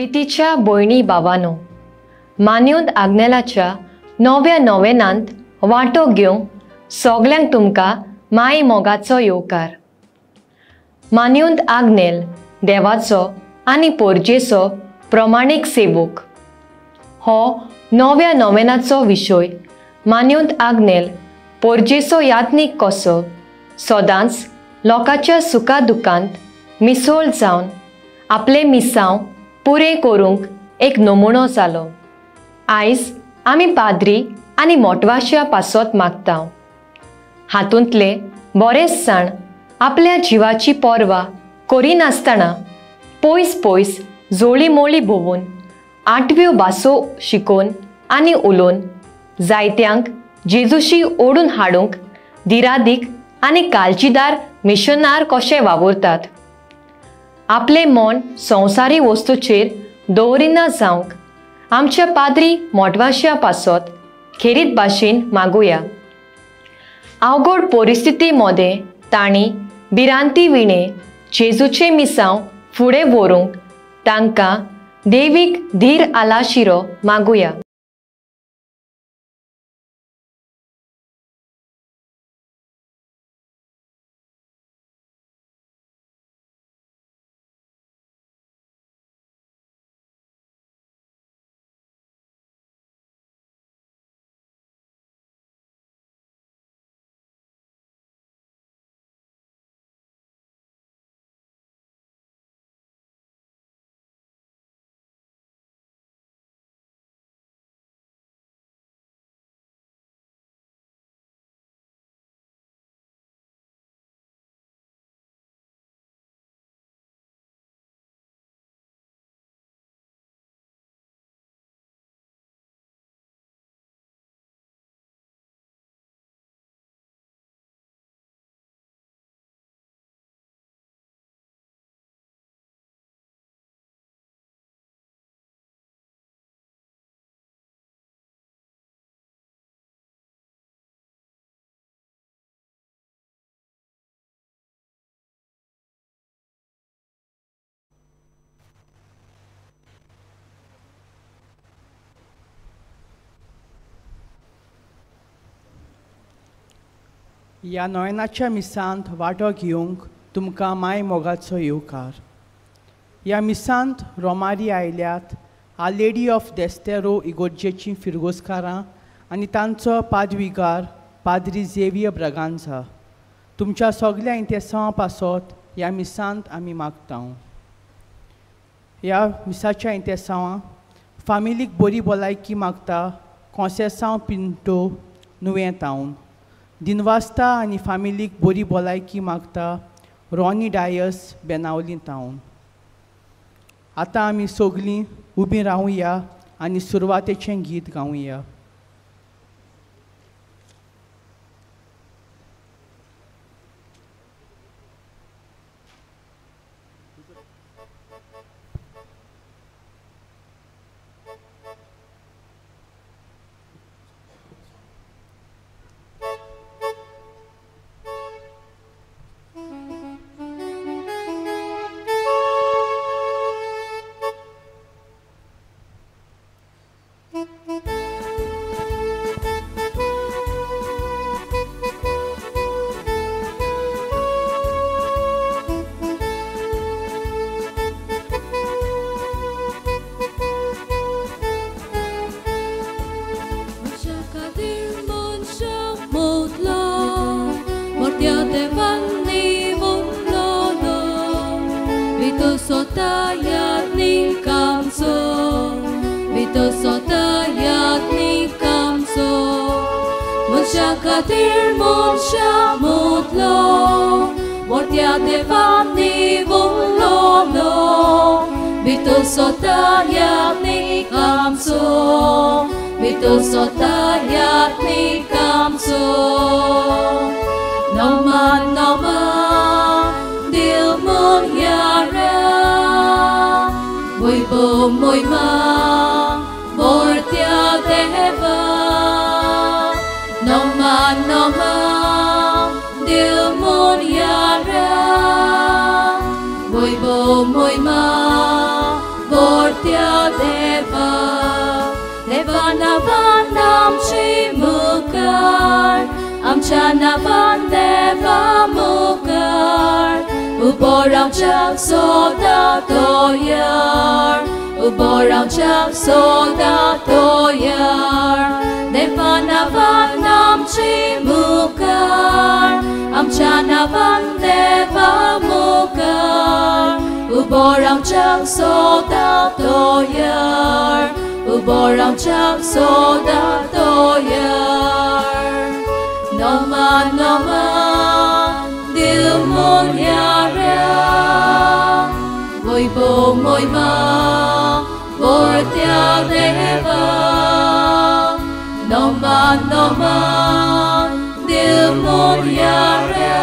प्रितीच्या भयणी भावांनो, मान्योंत आग्नेलाच्या नव्या नोवेनांत वांटो घेवंक सगल्यांक तुमकां माय मोगाचो येवकार. मान्योंत आग्नेल देवाचो आनी पोरजेचो प्रमाणीक सेवक. हो नव्या नोवेनाचो विशय मान्योंत आग्नेल पोरजेचो यात्नीक कसो सदांच लोकांच्या सुखा दुखांत मिसळ जावन आपले मिसांव पुरे करूंक एक नमुनो जालो. आयज आमी पाद्री आनी मोटवाश्या पासत मागता. हातूंतले बरेच जाण आपल्या जिवाची पर्वा करिनासतना पयस पयस जोळी मोळी भोवून 8व्यो भासो शिकोवन आनी उलोवन जायत्यांक जेजूशी ओडून हाडूंक दिरादीक आनी काळजीदार मिशनार कशे वावुरतात. आपले मन संवसारी वस्तूचेर दवरिना जावंक आमच्या पाद्री मोटवाश्या पासत खेरीत भाशेन मागुया. अवघड परिस्थिती मध्ये तांणी भिरांती विणे जेजूचे मिसांव फुडें व्हरूंक तांकां देवीक धीर आलाशिरो मागुया. ह्या नोवेनाच्या मिसांत वांटो घेवंक तुमकां माय मोगाचो येवकार. ह्या मिसांत रोमारी आयल्यात आ लेडी ऑफ देस्तेरो इगोर्जेची फिरगोसकारां आनी तांचो पादविकार पाद्री झेवियर ब्रागांझा. तुमच्या सगल्या इंतेसांवा पासत ह्या मिसांत आमी मागता. ह्या मिसाच्या इंतेसांवा फामिलीक बरी भलायकी मागता कोंसेसांव पिंटो नुवें टावन. दिनवास्ता आनी फामिलीक बरी भलायकी मागता रॉनी डायस बेनावली टावन. आतां आमी सगलीं उबीं रावुया आनी सुरवातेचें गीत गावुया. Kadir Monsha Mutlo Mortia Devani Vullolo Bito Sota Yatni Kamso Bito Sota Yatni Kamso Noma Noma Dilmun Yara Muibo Muima Mortia Deva Noma Noma Dilmun Yara Muibo Muima Mortia deva Deva navan amchi mukar Amcha navan deva mukar Uboram chak soda toyar Uboram chak soda toyar Deva navan amchi mukar Amcha navan deva mukar Uboram chak soda toyar Uboram chak soda toyar Noma noma dilmon yara Moi bo moi ma Vortia deva Noma noma dilmon yara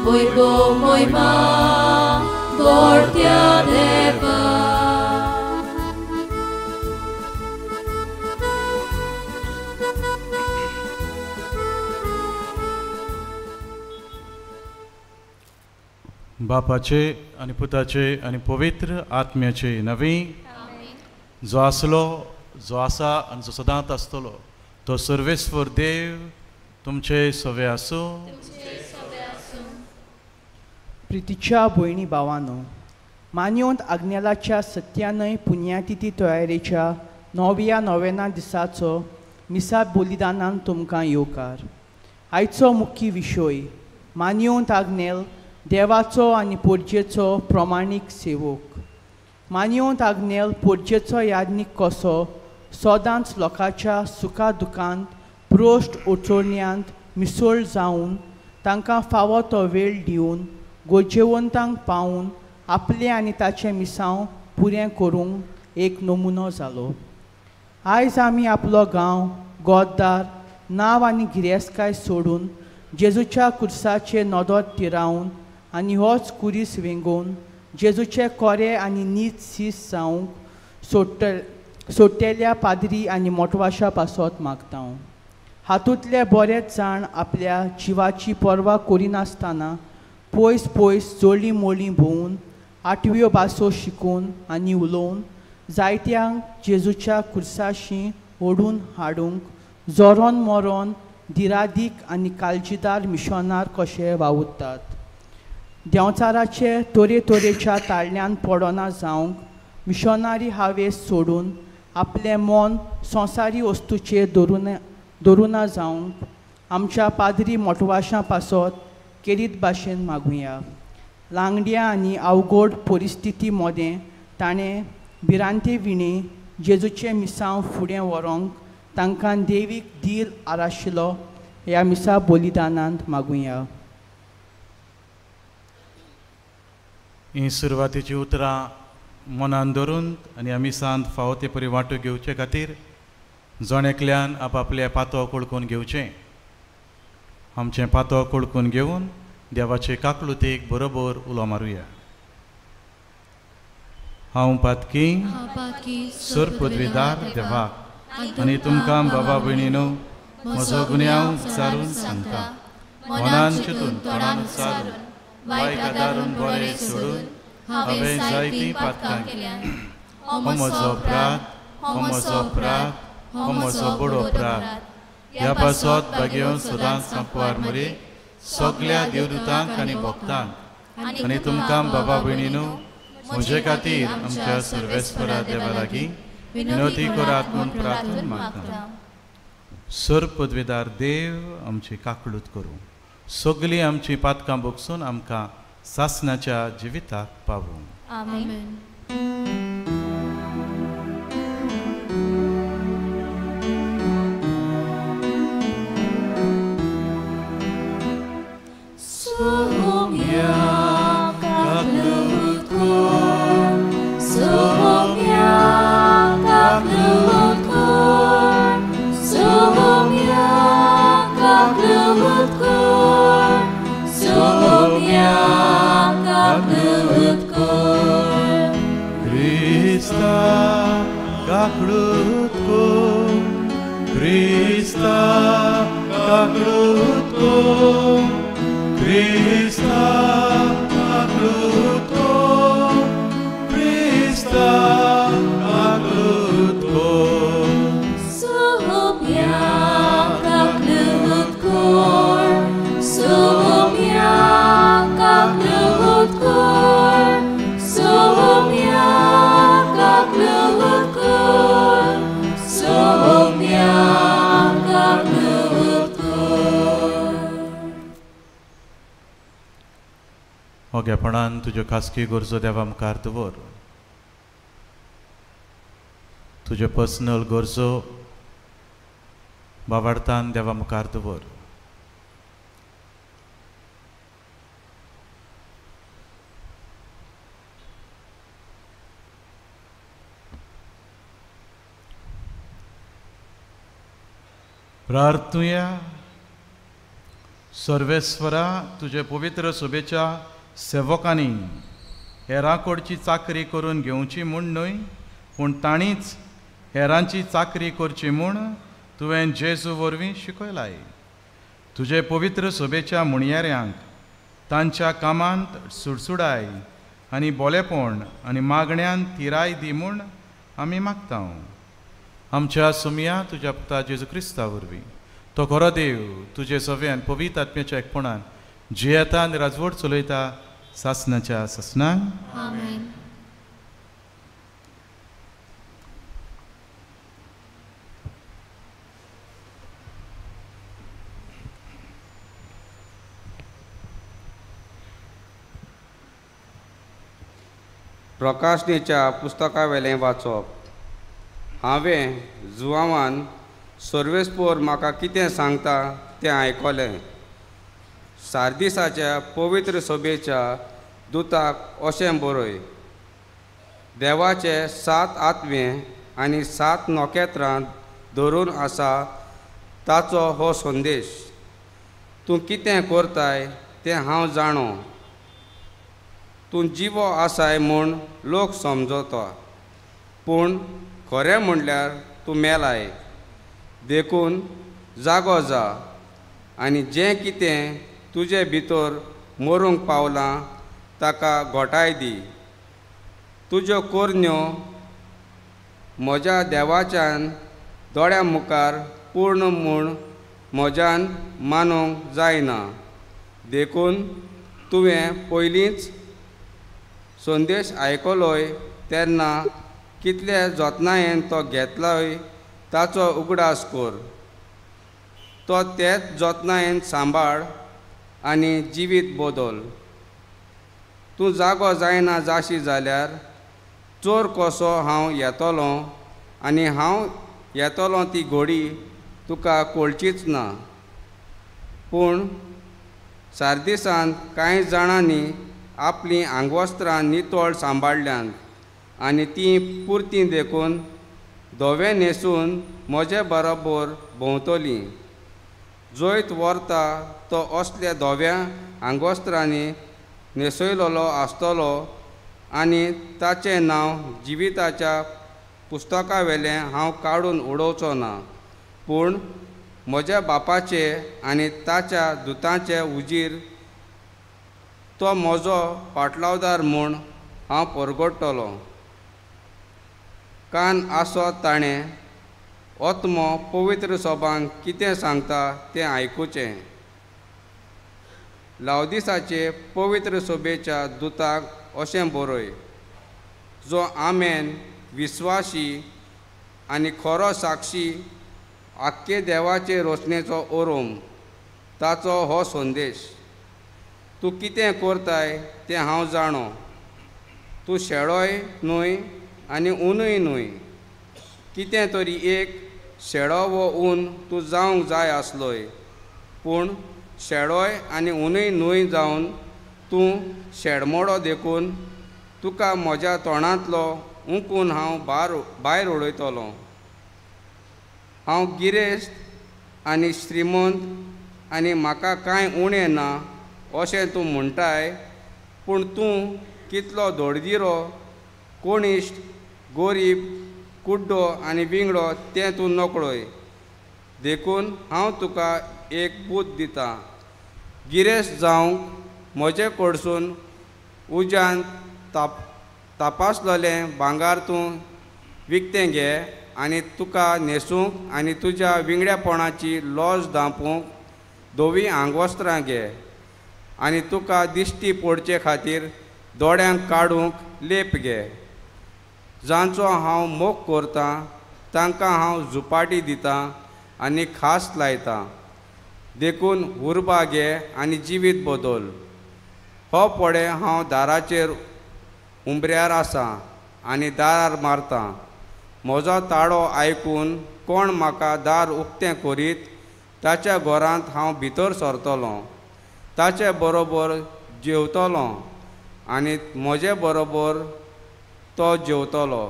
Moi bo moi ma Vortia deva बापाचे आणि पुताचे आणि पवित्र आत्म्याचे नवी जो आसलो जो आसा आणि जो सदांच आसतलो तो सर्वेस्वर देव तुमचे सवे आसूं प्रितीच्या भयणी भावांनो मान्योंत आग्नेलाच्या सत्यानय पुण्यतिथी तयारेच्या 9व्या नोवेना दिसाचो मिसा बलिदानान तुमकां येवकार आयचो मुख्य विशय मान्योंत आग्नेल देवाचो आनी पोरजेचो प्रमाणीक सेवक मान्योंत आग्नेल पोरजेचो यादनीक कसो सदांच लोकांच्या सुखा दुखांत प्रोश्ट ओचोरण्यांत मिसळ जावन तांकां फावो तो वेळ दिवन गोजेवंतांक पावून आपले आनी ताचें मिसांव पुरें करूंक एक नमुनो जालो आयज आमी आपलो गांव गोददार नांव आनी गिरेस्तकाय सोडून जेजूच्या कुर्साचेर नदर तिरावन आनी होच कुरीस वेंगोवन जेजूचे कोरे आनी नीत सीस जावंक सोडटेल्या पाद्री आनी मोटवाशा पासत मागता हातूंतले बरेच जाण आपल्या जिवाची पर्वा करिनासतना पयस पयस जोडली मोडली भोवून 8व्यो भासो शिकून आनी उलोवन जायत्यांक जेजूच्या कुर्साशी ओडून हाडूंक जोरोन मोरोन धिरादीक आनी काळजीदार मिशनार कशे वावुरतात देंवचाराचे तोरेच्या ताळ्यान पडना जावंक मिशनारी हावेस सोडून आपलें मन संवसारी वस्तूचेर दवरुना जावंक आमच्या पाद्री मोटवाशां पासत केरीत भाशेन मागुया लांगड्या आनी अवघड परिस्थिती मदें ताणें भिरांते विणे जेजूचे मिसांव फुडें व्हरोंक तांकां देवीक दिल आराशिल्लो ह्या मिसा बलिदानांत मागुया ही सुरवातीची उतरां मनान धरून आनी आमी सांत फावो ते परी वांटो घेवचे खातीर जोणेकल्यान आपआपले पातो कुळकून घेवचें आमचें पातो कुळकून घेवन देवाचे काकलुतेक बरोबर उलो मारुया हांव पातकी सुर पदवीदार देवाक आनी तुमकां बाबा भयणीनो म्हजो गुन्यांव विचारून सांगता मनान चिंतून तोंडान विचारून वायट आदारून बरें सोडून हांवें जायतीं पातकां केल्यां हो म्हजो अपराध हो म्हजो बडो अपराध ह्या पासत बागेवन सदांच सांपवार मरे सगल्या देवदूतांक आनी भक्तांक आनी तुमकां बाबा भयणीनो म्हजे खातीर आमच्या सर्वेस्परा देवा लागीं विनोदी करात म्हूण प्रार्थना मागता सर पदवीदार देव आमची काकळूत करूं सगलीं आमची पातकां भोगसून आमकां सासणाच्या जिविताक पावूं आमेन Krista मोगेपणान तुज्यो खासगी गरजो देवा मुखार दवर. तुज्यो पर्सनल गरजो बाबार्थान देवा मुखार दवर. प्रार्थुया. सर्वेस्वरा, तुजे पवित्र सभेच्या सेवकांनी हेरांकडची चाकरी करून घेवची म्हूण न्हय, पूण तांणीच हेरांची चाकरी करची म्हूण तुवें जेजू वरवीं शिकयलाय. तुजे पवित्र सभेच्या मुणयाऱ्यांक तांच्या कामांत सुडसुडाय आनी बोलेपण आनी मागण्यांत तिराय दी म्हूण आमी मागता. आमच्या सुमया तुज्या पुता जेजू क्रिस्ता वरवीं तो खरो देव तुजे सव्यान पवित्र आत्म्याच्या एकपणान जियेता आनी राजवट चलयता सासनाच्या सासनान. आमेन. प्रकाशनेच्या पुस्तका वेलें वाचप. हांवें जुवांवान सर्वेस्पोर म्हाका कितें सांगता तें आयकलें. सार्दिसाच्या पवित्र सभेच्या दुताक अशें बरय. देवाचे 7 आत्मे आनी 7 नोखेत्रां धरून आसा ताचो हो संदेश. तूं कितें करताय तें हांव जाणो. तूं जिवो आसाय म्हूण लोक समजता, पूण खरें म्हणल्यार तूं मेलाय. देखून जागो जा आनी जें कितें तुजे भितर मरूंक पावलां ताका घोटाय दी. तुज्यो कोरन्यो म्हज्या देवाच्यान दोळ्यां मुखार पूर्ण म्हूण म्हज्यान मानूंक जायना. देखून तुवें पयलींच संदेश आयकलोय तेन्ना कितले जतनायेन तो घेतलोय ताचो उगडास कर. तो तेच जतनायेन सांबाळ आनी जिवीत बदल. तूं जागो जायना जाशी जाल्यार चोर कसो हांव येतलों आनी हांव येतलों ती घोडी तुका कळचीच ना. पूण सार्दिसांत कांय जाणांनी आपलीं आंगवस्त्रां नितळ सांबाळल्यांत आनी तीं पुर्ती देखून धवे न्हेसून म्हजे बरोबर भोंवतलीं. जंयत व्हरता तो असल्या धव्या आंगवस्त्रांनी न्हेसयलोलो आसतलो आनी ताचें नांव जिविताच्या पुस्तका वेलें हांव काडून उडोवचो ना. पूण म्हज्या बापाचे आनी ताच्या दुतांचे उजीर तो म्हजो पाटलावदार म्हूण हांव परगडटलों. कान आसत ताणें ओत्मो पवित्र सभांक कितें सांगता तें आयकुचें. लावदिसाचे पवित्र सभेच्या दुताक अशें बरय. जो आमेन विस्वासी आनी खरो साक्षी आख्खे देवाचे रोशनेचो ओरूम ताचो हो संदेश. तूं कितें करताय तें हांव जाणो. तूं शेळोय न्हय आनी ऊनय न्हय. कितें तरी एक शेळो वो ऊन तूं जावंक जाय आसलोय. पूण शेळोय आनी ऊनय न्हय जावन तूं शेडमोडो देखून तुका म्हज्या तोंडांतलो उंकून हांव भायर उडयतलों. हांव गिरेस्त आनी श्रीमंत आनी म्हाका कांय उणें ना अशें तूं म्हणटाय. पूण तूं कितलो धोडदिरो, कोणिश्ट, गोरीब, कुड्डो आनी विंगडो तें तूं नकळोय. देखून हांव तुका एक बूत दितां. गिरेस्त जावंक म्हजे कडसून उज्यान तपासलेलें भांगार तूं विकतें घे आनी तुका न्हेसूंक आनी तुज्या विंगड्यापणाची लॉज धांपूंक धवी आंगवस्त्रां घे आनी तुका दिश्टी पडचे खातीर दोळ्यांक काडूंक लेप घे. जांचो हांव मोग करतां तांकां हांव झुपाटी दितां आनी खास लायतां. देखून उर्बा घे आनी जिवीत बदल. हो पळे हांव दाराचेर उंबऱ्यार आसां आनी दार मारतां. म्हजो ताळो आयकून कोण म्हाका दार उक्तें करीत ताच्या घरांत हांव भितर सरतलों, ताचे बरोबर जेवतलों आनी म्हजे बरोबर तो जेवतलो.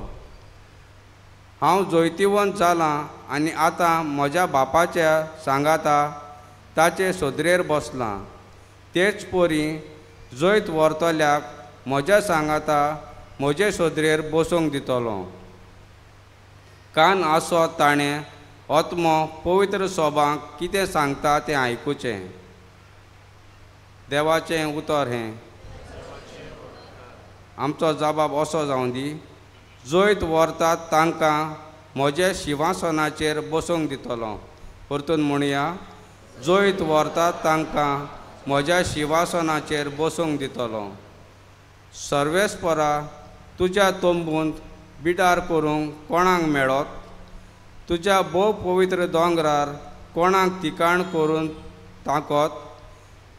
हांव जैतिवंत जालां आनी आतां म्हज्या बापाच्या सांगाता ताचे सदरेर बसलां. तेच परी जैत व्हरतल्याक म्हज्या सांगाता म्हजे सदरेर बसूंक दितलो. कान आसत ताणें आत्मो पवित्र सोबांक कितें सांगता तें आयकुचें. देवाचें उतर हें. आमचो जबाब असो जावं दी. जैत व्हरतात तांकां म्हज्या शिंवासनाचेर बसूंक दितलो. परतून म्हणया, जैत व्हरतात तांकां म्हज्या शिंवासनाचेर बसूंक दितलो. सर्वेस्परा तुज्या तंबूंत बिडार करूंक कोणाक मेळत? तुज्या भोव पवित्र दोंगरार कोणाक ठिकाण करून ताकत?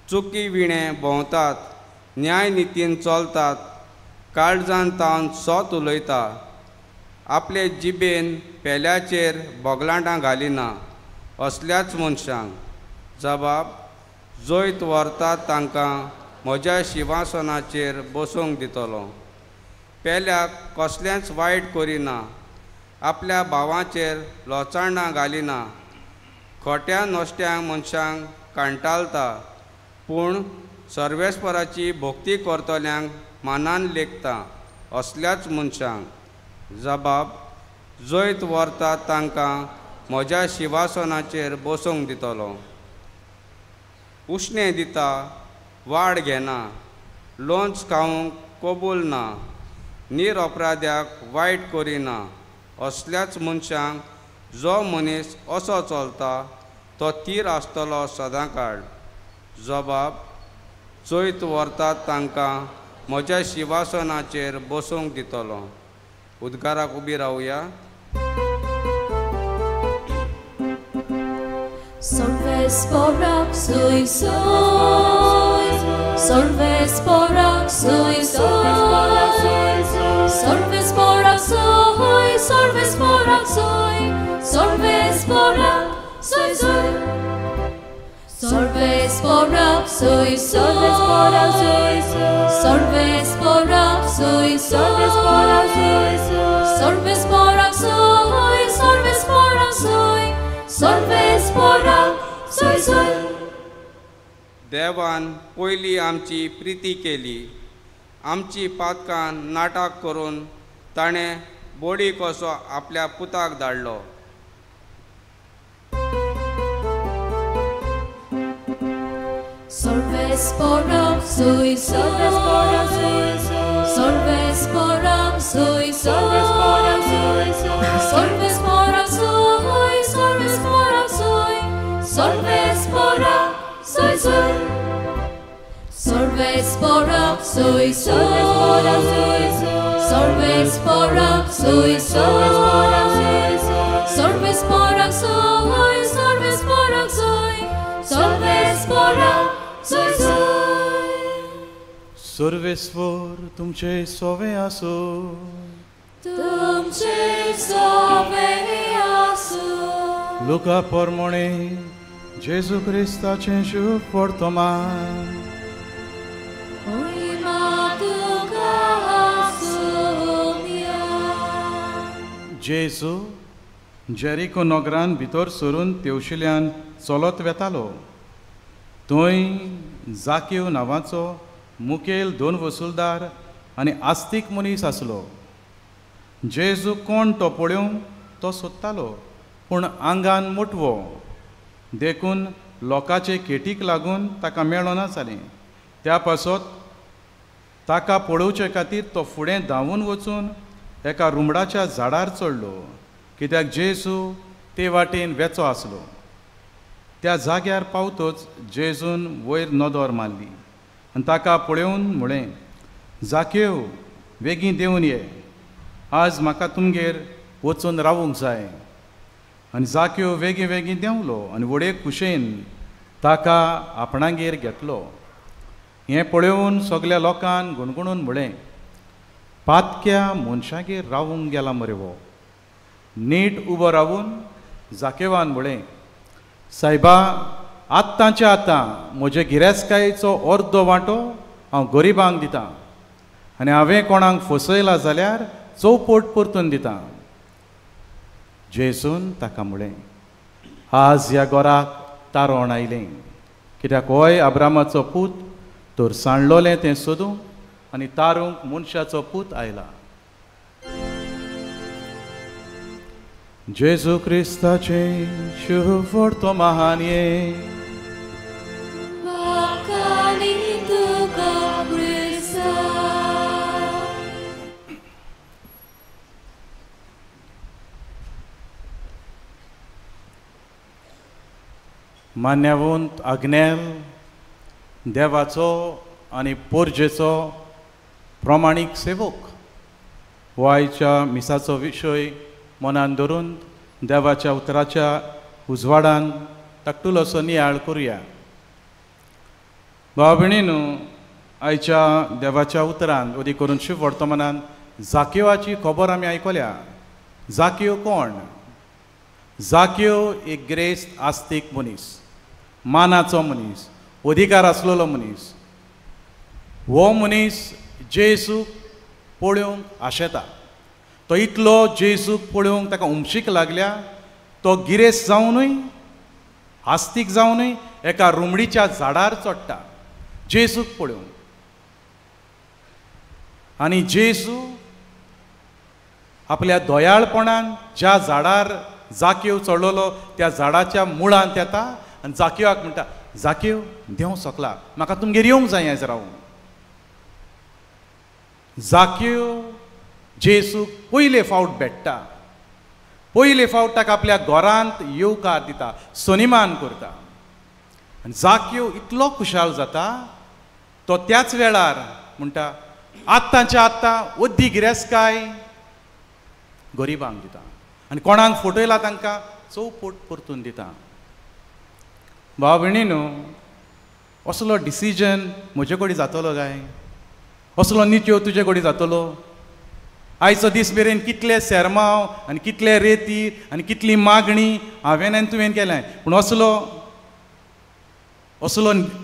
चुकी विणें भोंवतात, न्याय नितीन चलतात, काळजान तावन सोत उलयता, आपले जिबेन पेल्याचेर बोगलांडां घालिना, असल्याच मनशांक. जबाब: जैत व्हरतात तांकां म्हज्या शिंवासनाचेर बसूंक दितलो. पेल्याक कसलेंच वायट करिना, आपल्या भावाचेर लोचांडां घालिना, खोट्या नश्ट्या मनशांक कांटाळटा, पूण सर्वेस्पराची भोक्ती करतल्यांक मानान लेखता, असल्याच मनशांक. जबाब: जैत व्हरतात तांकां म्हज्या शिंवासनाचेर बसूंक दितलो. उश्णें दिता, वाड घेना, लोंच खावंक कबूल ना, निरअपराध्याक वायट करिना, असल्याच मनशांक. जो मनीस असो चलता तो तीर आसतलो सदांकाळ. जबाब: जैत व्हरतात तांकां म्हज्या शिंवासनाचेर बसूंक दितलो. उद्गाराक उबी रावया. Sorvesporak sui soi, Sorvesporak sui soi, Sorvesporak soi, Sorvesporak soi, Sorvesporak soi soi, Sorvesporak soi soi, Sorvesporak soi soi, Sorvesporak soi, Sorvesporak soi, Sorvesporak soi soi. देवान पयली आमची प्रिती केली. आमची पातकां नाटक करून ताणें बोडी कसो आपल्या पुताक धाडलो. Sorvesporak soi soi, Sorvesporak soi soi, Sorvesporak soi, Sorvesporak soi, Sorvesporak soi soi, Sorvesporak soi soi, Sorvesporak soi soi, Sorvesporak soi, Sorvesporak soi, Sorvesporak soi soi. सर्वेस्वर तुमचे सोवे आसो. तुमचे सोवे आसो. लुका पोरमोणे जेजू क्रिस्ताचें शुभ वर्तमान. महिमा तुका आसूया. जेजू जेरिको नगरान भितर सरून तेवशिल्यान चलत वेतालो. थंय जाकेव नांवाचो मुखेल 2 वसूलदार आनी आस्तीक मनीस आसलो. जेजू कोण तो पळोवन तो सोदतालो, पूण आंगान मुटवो देखून लोकांचे केटीक लागून ताका मेळो ना जालें. त्या पासत ताका पळोवचे खातीर तो फुडें धांवून वचून एका रुमडाच्या झाडार चडलो, कित्याक जेजू ते वाटेन वेचो आसलो. त्या जाग्यार पावतच जेजून वयर नदर मारली आनी ताका पळोवन म्हळें, जाकेव, बेगीन देंवन ये, आज म्हाका तुमगेर वचून रावूंक जाय. आनी जाकेव बेगीन बेगीन देंवलो आनी व्हडे कुशेन ताका आपणागेर घेतलो. हें पळोवन सगल्या लोकांक गुणगुणून म्हळें, पातक्या मनशागेर रावूंक गेला मरे वो. नीट उबो रावून जाकेवान म्हळें, सायबा, आत्तांच्या आतां म्हजे गिरेस्तकायेचो अर्दो वांटो हांव गरिबांक दितां, आनी हांवें कोणाक फसयला जाल्यार चौपट परतून दितां. जेसून ताका म्हळें, आज ह्या घराक तारण आयलें, कित्याक होय अब्रामाचो पूत. तर सांडलोलें तें सोदूंक आनी तारूंक मनशाचो पूत आयला. जेजू क्रिस्ताचे शुभ वर्तो महानये. Wakani tuka Krista. मान्यवंत आग्नेल देवाचो आनी पोरजेचो प्रमाणीक सेवक, हो आयच्या मिसाचो विशय मनान धरून देवाच्या उतराच्या उजवाडान धाकटुलोसो नियाळ करुया. भाव भयणीनो, आयच्या देवाच्या उतरान ओदी करून शुभ वर्तमानान जाकेवाची खबर आमी आयकल्या. जाकेव कोण? जाकेव एक गिरेस्त आस्तीक मनीस, मानाचो मनीस, अधिकार आसलेलो मनीस. हो मनीस जेजूक पळोवंक आशेता. तो इतलो जेजूक पळोवंक ताका उमशीक लागल्या, तो गिरेस्त जावनूय, आस्तीक जावनूय एका रुमडीच्या झाडार चडटा जेजूक पळोवंक. आनी जेजू आपल्या दोयाळपणान ज्या झाडार जाकेव चडलोलो त्या झाडाच्या मुळांत येता आनी जाकेवाक म्हणटा, जाकेव, देव सोकला, म्हाका तुमगेर येवंक जाय आयज रावूंक. जाकेव जेजूक पयले फावट भेट्टा, पयले फावट ताका आपल्या घरांत येवकार दिता, सनिमान करता. आनी जाकेव इतलो खुशाल जाता, तो त्याच वेळार म्हणटा, आत्तांच्या आत्तां ओद्दी गिरेस्तकाय गरिबांक दिता, आनी कोणाक फटयला तांकां चौपट परतून दिता. भाव भयणीनो, असलो डिसिजन म्हजे कडेन जातलो काय? असलो नित्यो तुजे कडेन जातलो? आयचो दीस मेरेन कितले सेरमांव आनी कितले रेती आनी कितली मागणी हांवें आनी तुवें केलें, पूण असलो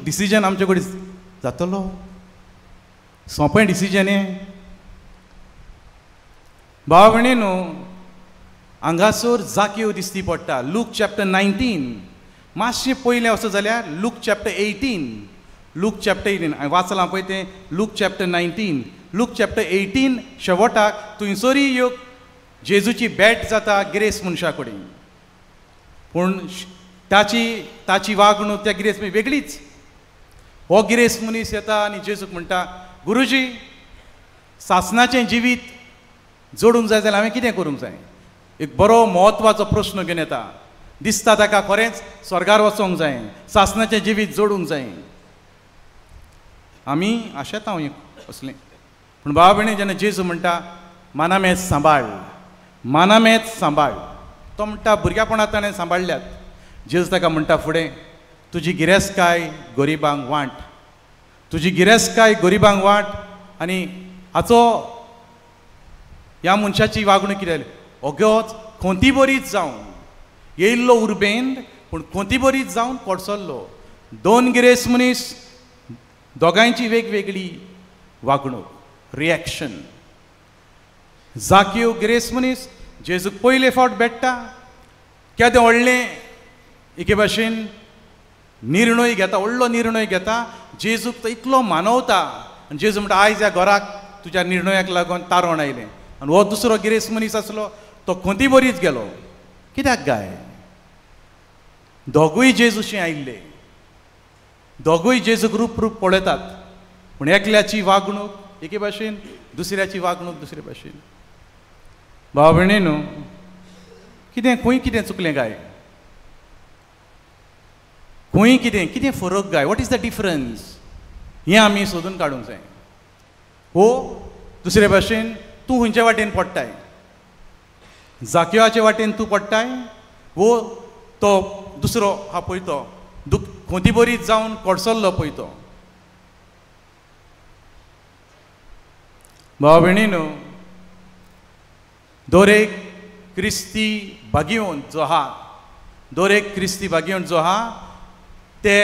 डिसिजन आमचे कडेन जातलो? सोंपें डिसिजन हें? भाव भयणीनो, हांगासर जाकेव दिसती पडटा. लूक चॅप्टर 19, मातशें पयलें वचत जाल्यार लूक चॅप्टर 18. लूक चॅप्टर 18 हांवें वाचलां पळय तें लूक चॅप्टर 19. लूक चॅप्टर 18 शेवटाक थंयसरी योग जेजूची भेट जाता गिरेस्त मनशा कडेन. पूण ताची वागणूक त्या गिरेस्त वेगळीच. हो गिरेस्त मनीस येता आनी जेजूक म्हणटा, गुरुजी, सासणाचें जिवीत जोडूंक जाय जाल्यार हांवें कितें करूंक जाय? एक बरो म्हत्वाचो प्रश्न घेवन येता. दिसता ताका खरेंच स्वर्गार वचोंक जाय, सासणाचें जिवीत जोडूंक जाय. आमी आशेता हांव असलें. पूण भाव भयणी, जेन्ना जेजू म्हणटा, मानामेत सांबाळ, मानामेत सांबाळ, तो म्हणटा भुरग्यापणांत ताणें सांबाळल्यात. जेजू ताका म्हणटा फुडें, तुजी गिरेस्तकाय गरिबांक वांट, तुजी गिरेस्तकाय गरिबांक वांट. आनी हाचो ह्या मनशाची वागणूक कितें? ओग्योच खोंती बरीच जावन येयल्लो उर्बेंत, पूण खोंती बरीच जावन पडसल्लो. दोन गिरेस्त मनीस, दोगांयची वेगवेगळी वागणूक, रिएक्शन. जाकेव गिरेस्त मनीस जेजूक पयले फावट भेट्टा, केदें व्हडलें एके भाशेन निर्णय घेता, व्हडलो निर्णय घेता. जेजूक तो इतलो मानवता आनी जेजू म्हणटा, आयज ह्या घराक तुज्या निर्णयाक लागून तारण आयलें. आनी हो दुसरो गिरेस्त मनीस आसलो, तो खोंती बरीच गेलो. कित्याक गाय? दोगूय जेजूशी आयिल्ले, दोगूय जेजूक रूप पळयतात, पूण एकल्याची वागणूक एके भाशेन, दुसऱ्याची वागणूक दुसरे भाशेन. भाव भयणीनो, खंय कितें चुकलें गाय? खंय कितें फरक गाय? What is the difference? हें आमी सोदून काडूंक जाय. हो दुसरे भाशेन तूं खंयच्या वाटेन पडटाय? जाकेवाचे वाटेन तूं पडटाय, वो तो दुसरो हा पळय तो खोंती बरीच जावन पडसल्लो पळय तो. भाव भयणीनो, दर एक क्रिस्ती भागिवंत जो आहा, दर एक क्रिस्ती भागिवंत जो आहा ते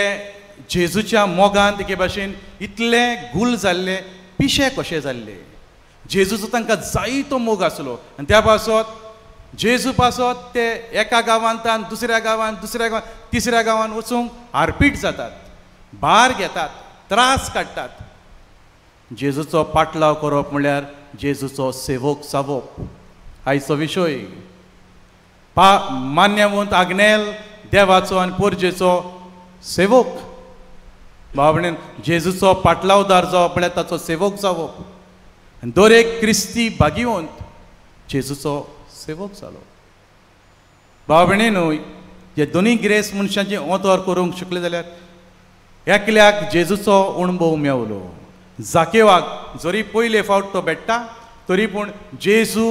जेजूच्या मोगान तेके भाशेन इतले गुल जाल्ले, पिशे कशे जाल्ले. जेजूचो तांकां जायतो मोग आसलो आनी त्या पासत जेजू पासत ते एका गांवांतल्यान दुसऱ्या गांवांत, दुसऱ्या गांवांत, तिसऱ्या गांवांत वचूंक हारपीट जातात, भार घेतात, त्रास काडटात. जेजूचो पाटलाव करप म्हळ्यार जेजूचो सेवक जावप. आयचो विशय मान्यवंत आग्नेल देवाचो आनी पोरजेचो सेवक. भावणेन जेजूचो पाटलावदार जावप म्हळ्यार ताचो सेवक जावप. आनी दर एक क्रिस्ती भागिवंत जेजूचो सेवक जालो. भाव भयणीनो, हे दोनी ग्रेस मनशांची ओतोर करूंक शिकले जाल्यार एकल्याक जेजूचो अणभव मेवलो. जाकेवाक जरी पयले फावट तो भेट्टा तरी पूण जेजू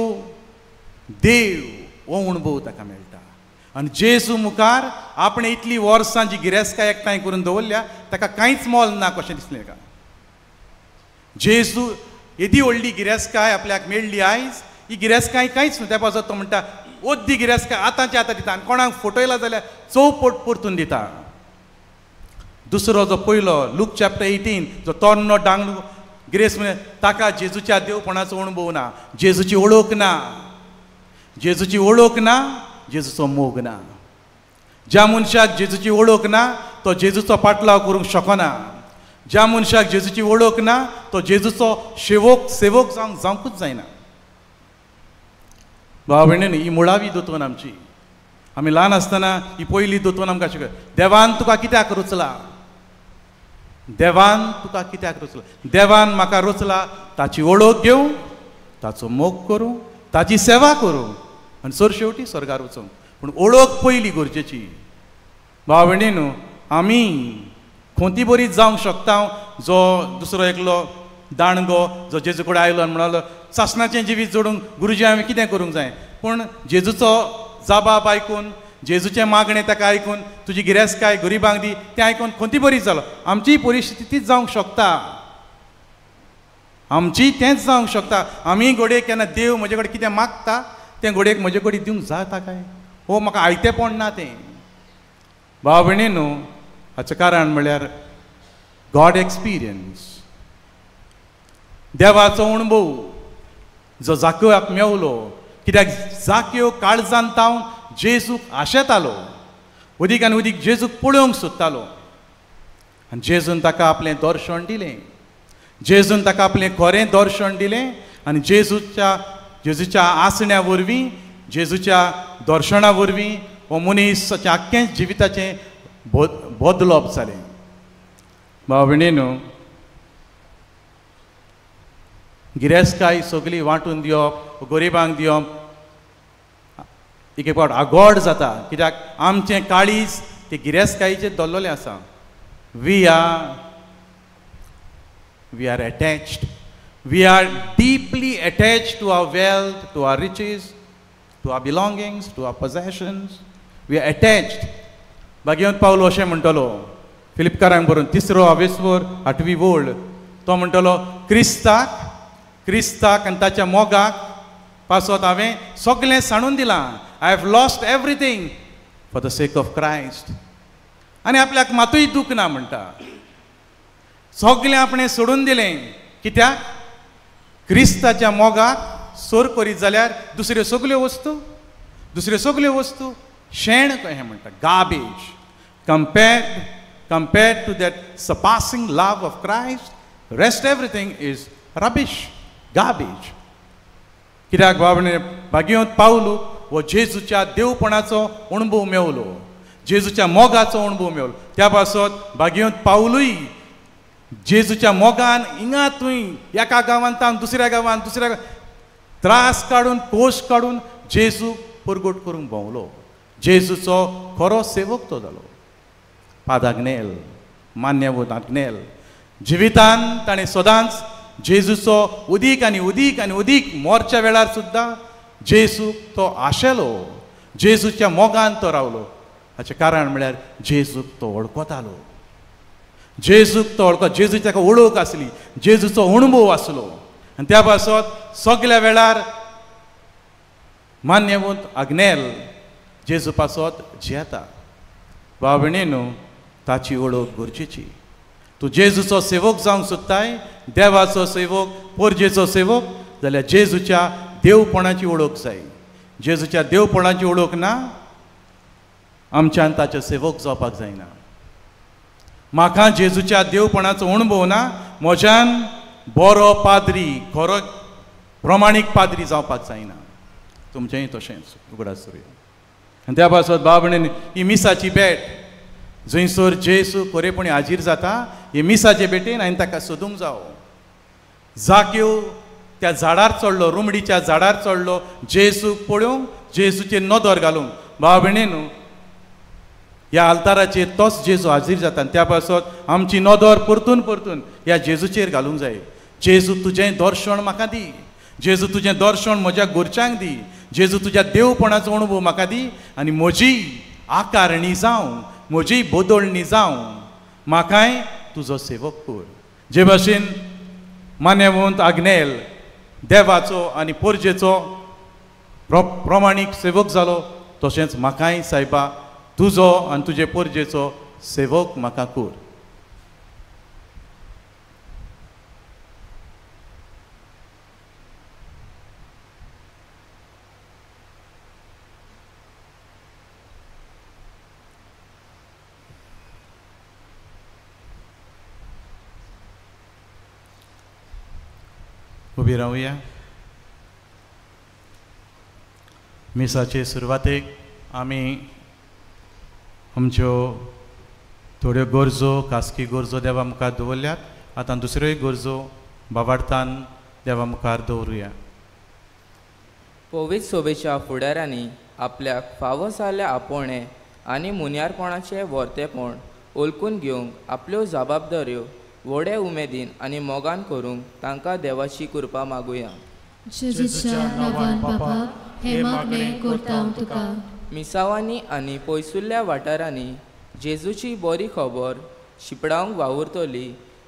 देव हो अणभव ताका मेळटा. आनी जेजू मुखार आपणे इतली वर्सां जी गिरेस्काय एकठांय करून दवरल्या ताका कांयच मोल ना कशें दिसलें ताका. जेजू येदी व्हडली गिरेस्काय आपल्याक मेळ्ळी आयज, ही गिरेस्काय कांयच न्हू. त्या पासत तो म्हणटा ओद्दी गिरेस्काय आतांच्या आतां दिता आनी कोणाक फटयला जाल्यार चौपट परतून दिता. दुसरो जो पयलो लूक चॅप्टर 18 जो तोर्नो डांगलो गिरेस म्हणजे ताका जेजूच्या देवपणाचो अणभव ना, जेजूची ओळख ना, जेजूची ओळख ना, जेजूचो मोग ना. ज्या मनशाक जेजूची ओळख ना तो जेजूचो पाटलाव करूंक शकना. ज्या मनशाक जेजूची ओळख ना तो जेजूचो सेवक जावंकूच जायना. भाव भयणीनो, ही मुळावी दोतोन आमची. आमी ल्हान आसतना ही पयली दोतोन आमकां शिकय, देवान तुका कित्याक रचला, देवान तुका कित्याक रचला. देवान म्हाका रचला ताची ओळख घेवं, ताचो मोग करूं, ताची सेवा करूं आनी सर शेवटी स्वर्गार वचूंक. पूण ओळख पयली गरजेची. भाव भयणीनो, आमी खोंती बरी जावंक शकता. जो दुसरो एकलो दाणगो जो जेजू कडेन आयलो आनी म्हणलो सासणाचें जिवीत जोडूंक गुरुजी हांवें कितें करूंक जाय. पूण जेजूचो जाबाब आयकून, जेजूचें मागणें ताका आयकून, तुजी गिरेस्काय गरिबांक दी तें आयकून खोंती बरी जालो. आमची परिस्थिती तीच जावंक शकता. आमची तेंच जावंक शकता. आमी घोडेक केन्ना देव म्हजे कडेन कितें मागता तें घोडेक म्हजे कडेन दिवंक जाता काय? हो म्हाका आयतेपण ना तें. भाव भयणीनो, हाचें कारण म्हळ्यार गॉड एक्सपिरियन्स. देवाचो अणभव जो जाकेवाक मेवलो. कित्याक जाकेव काळजांत तावन जेजूक आशेतालो, उदीक आनी उदीक जेजूक पळोवंक सोदतालो. आनी जेजून ताका आपलें दर्शन दिलें. जेजून ताका आपलें खरें दर्शन दिलें आनी जेजूच्या आसण्या वरवीं, जेजूच्या दर्शना वरवीं हो मनीसाचें आख्खें जिविताचें बदलप जालें. भाव भयणीनो, गिरेस्काय सगळी वांटून दिवप, गरिबांक दिवप एक फावट आगोड जाता. कित्याक आमचें काळीज ते गिरेस्कायेचेर दल्लोलें आसा. We are attached. We are deeply attached to our wealth, to our riches, to our belongings, to our possessions. We are attached. भाग्यवंत पावलो अशें म्हणटलो फिलिपकारांक बरोवन 3:20 ओळ. तो म्हणटलो क्रिस्ताक आनी ताच्या मोगाक पासत हांवें सगळें सांडून दिलां. I have lost everything for the sake of Christ. आनी आपल्याक मातूय दूख ना म्हणटा. सगळें आपणें सोडून दिलें. कित्याक क्रिस्ताच्या मोगाक सोर करीत जाल्यार दुसऱ्यो सगळ्यो वस्तू शेण हें म्हणटा, garbage. compared to that surpassing love of Christ, rest everything is rubbish, garbage. कित्याक भाग्यवंत पावलो हो जेजूच्या देवपणाचो अणभव मेवलो, जेजूच्या मोगाचो अणभव मेवलो. त्या पासत भाग्यवंत पावलूय जेजूच्या मोगान हिंगा थंय एका गांवांत दुसऱ्या गांवांत त्रास काडून कोश काडून जेजू परगट करूंक भोंवलो. जेजूचो खरो सेवक तो जालो. पादाग्नेल, मान्यवंत आग्नेल. जिवितान ताणें सदांच जेजूचो उदीक आनी उदीक मोरच्या वेळार सुद्दां जेजूक तो आशेलो, जेजूच्या मोगान तो रावलो. हाचें कारण म्हळ्यार जेजूक तो वळखतालो. जेजूची ताका वळख आसली, जेजूचो अणभव आसलो. आनी त्या पासत सगल्या वेळार मान्यवंत आग्नेल जेजू पासत जियेता. भाव भयणीनो, ताची वळख गरजेची. तूं जेजूचो सेवक जावंक सोदताय, देवाचो सेवक, पोरजेचो सेवक, जाल्यार जेजूच्या देवपणाची वळख जाय. जेजूच्या देवपणाची वळख ना, आमच्यान ताचे सेवक जावपाक जायना. म्हाका जेजूच्या देवपणाचो अणभव ना, म्हज्यान बरो पाद्री, खरो प्रमाणीक पाद्री जावपाक जायना. तुमचेंय तशेंच उगडास करुया. आनी त्या पासत भाव भयणीन, ही मिसाची भेट जंयसर जेजू खरेपणी हाजीर जाता, हे मिसाचे भेटेन हांवें ताका सोदूंक जावो. जाक्यो त्या झाडार चडलो, रुमडीच्या झाडार चडलो, जेजूक पळोवंक, जेजूचेर नदर घालूंक. भाव भयणीनो, ह्या आल्ताराचेर तोच जेजू हाजीर जाता. आनी त्या पासत आमची नदर परतून परतून ह्या जेजूचेर घालूंक जाय. जेजू तुजें दर्शन म्हाका दी. जेजू तुजें दर्शन म्हज्या घरच्यांक दी. जेजू तुज्या देवपणाचो अणभव म्हाका दी. आनी म्हजी आकारणी जावं, म्हजी बदलणी जावं, म्हाकाय तुजो सेवक कर. जे भाशेन मान्यवंत आग्नेल देवाचो आनी पोरजेचो प्रमाणीक सेवक जालो, तशेंच म्हाकाय सायबा तुजो आनी तुजे पोरजेचो सेवक म्हाका कर. उबी रावया. मिसाचे सुरवातेक आमी आमच्यो थोड्यो गरजो, खासगी गरजो देवा मुखार दवरल्यात. आतां दुसऱ्योय गरजो बाबार्थान देवा मुखार दवरुया. पवित्र सोबेच्या फुडाऱ्यांनी आपल्याक फावो जाल्ल्या आपोवणे आनी मुन्यारपणाचें वर्तेपण ओळखून घेवंक आपल्यो जबाबदाऱ्यो व्हडे उमेदीन आनी मोगान करूंक तांकां देवाची कृपा मागुया. जेजूच्या नांवान बाबा, हे मागणें करता हांव तुका. मिसावांनी आनी पयसुल्ल्या वाठारांनी जेजूची बरी खबर शिपडावंक वावुरतली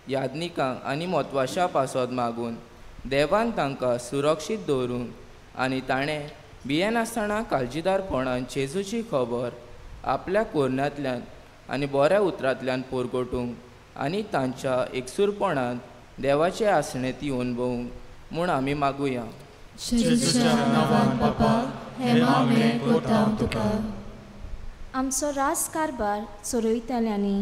यादनिकांक आनी म्हत्वाच्या पासत मागून देवान तांकां सुरक्षीत दवरूंक आनी ताणें भियेनासतना काळजीदारपणान जेजूची खबर आपल्या कोरण्यांतल्यान आनी बऱ्या उतरांतल्यान पोरगोटूंक आनी तांच्या एकसूरपणान देवाचे आसणे ती अनुभवूंक म्हूण आमी मागुया. जेजूच्या नांवान बाबा, हे मागणें करता हांव तुका. आमचो राजकारबार चोरयतल्यांनी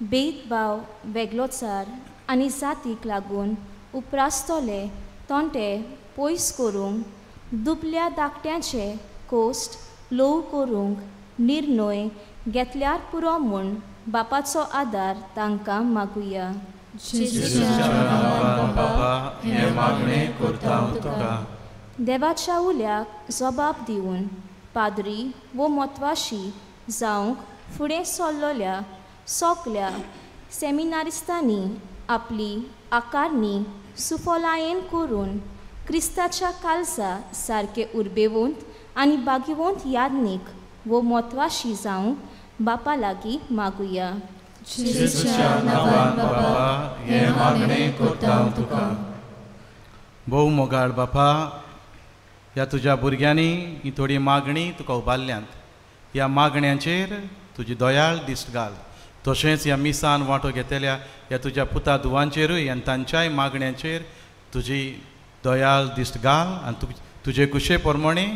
भेदभाव, वेगळोचार आनी जातीक लागून उपरासतले तोंटे पयस करूंक, दुबल्या धाकट्यांचे कोश्ट ल्हव करूंक निर्णय घेतल्यार पुरो म्हूण बापाचो आदार तांकां मागुया. जेजूच्या नांवान बाबा, हे मागणें करता हांव तुका. देवाच्या उल्याक जबाब दिवन पाद्री वो म्हत्वाची जावंक फुडें सरलोल्या सगल्या सेमिनारिस्तांनी आपली आकारणी सुफलायेन करून क्रिस्ताच्या काळजा सारके उर्बेवंत आनी बागीवंत यादनीक वो म्हत्वाची जावंक बापा लागीं मागुया. जेजूच्या नांवान बाबा, हे मागणें करता हांव तुका. भोव मोगाळ बापा, ह्या तुज्या भुरग्यांनी ही थोडी मागणी तुका उबारल्यांत. ह्या मागण्यांचेर तुजी दयाळ दिश्ट घाल. तशेंच ह्या मिसान वांटो घेतल्या ह्या तुज्या पुता धुवांचेरूय आनी तांच्याय मागण्यांचेर तुजी दयाळ दिश्ट घाल आनी तुजे कुशे प्रमाणे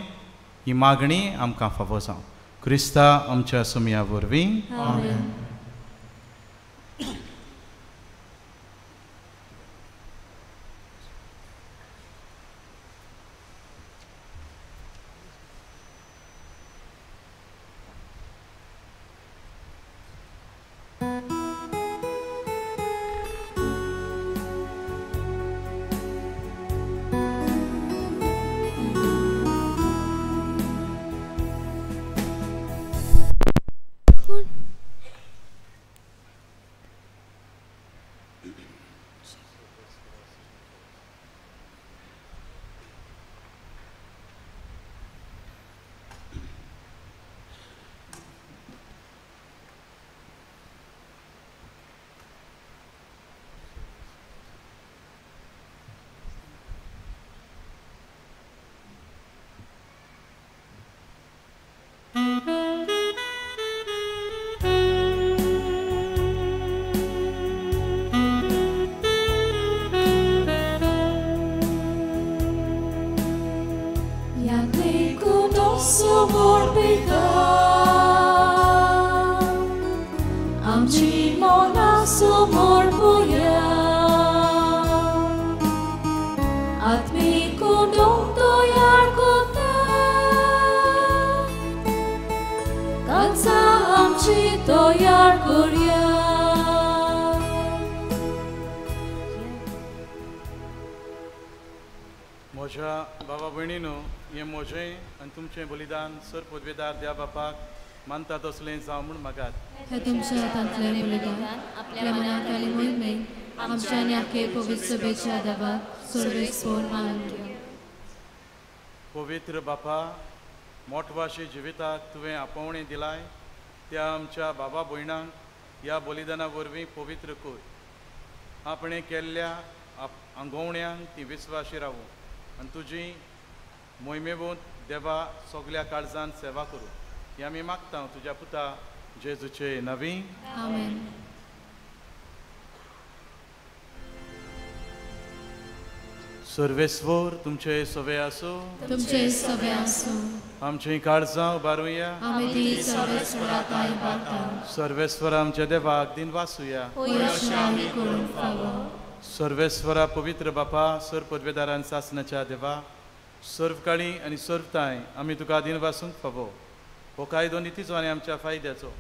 ही मागणी आमकां फावो जावं. क्रिस्ता आमच्या सुमया वरवीं. आमेन. समोर पिता आमची मना समोर पोया आत्मिक कुटुंब तयार करता कांसा आमची तयार करूया म्हज्या बाबा भयणीनो हें म्हजें आनी तुमचें बलिदान सर पदवेदार देवा बापाक मानता तसलें जावं म्हूण मागात. हे तुमच्या हातांतलें बलिदान आपल्या मनाक आनी मोहिमेक आमच्या आनी आख्खे पवित्र सभेच्या देवाक सर्वेस्पर मानून घेवं. पवित्र बापा मोठवाशी जिविताक तुवें आपोवणें दिलाय त्या आमच्या बाबा भयणांक ह्या बलिदाना वरवीं पवित्र कर. आपणें केल्ल्या आंगवण्यांक ती विस्वाशी रावूं आनी तुजी मोहिमेवंत देवा सगल्या काळजान सेवा करूं ही आमी मागता तुज्या पुता जेजूचे नवी. आमेन. सर्वेस्वर तुमचे सवे आसूं. तुमचे सवे आसूं. आमची काळजां उबारुया. आमी ती सर्वेस्वराक इबारता. सर्वेस्वर आमच्या देवाक दिन वासुया. होयशाही करून फावो. सर्वेस्वरा पवित्र बापा सर पदवेदारान सासनाच्या देवा सर्वकाळी आनी सर्वताय आमी तुका दिन वासूंक फावो. हो कायदो नितीचो आनी आमच्या फायद्याचो.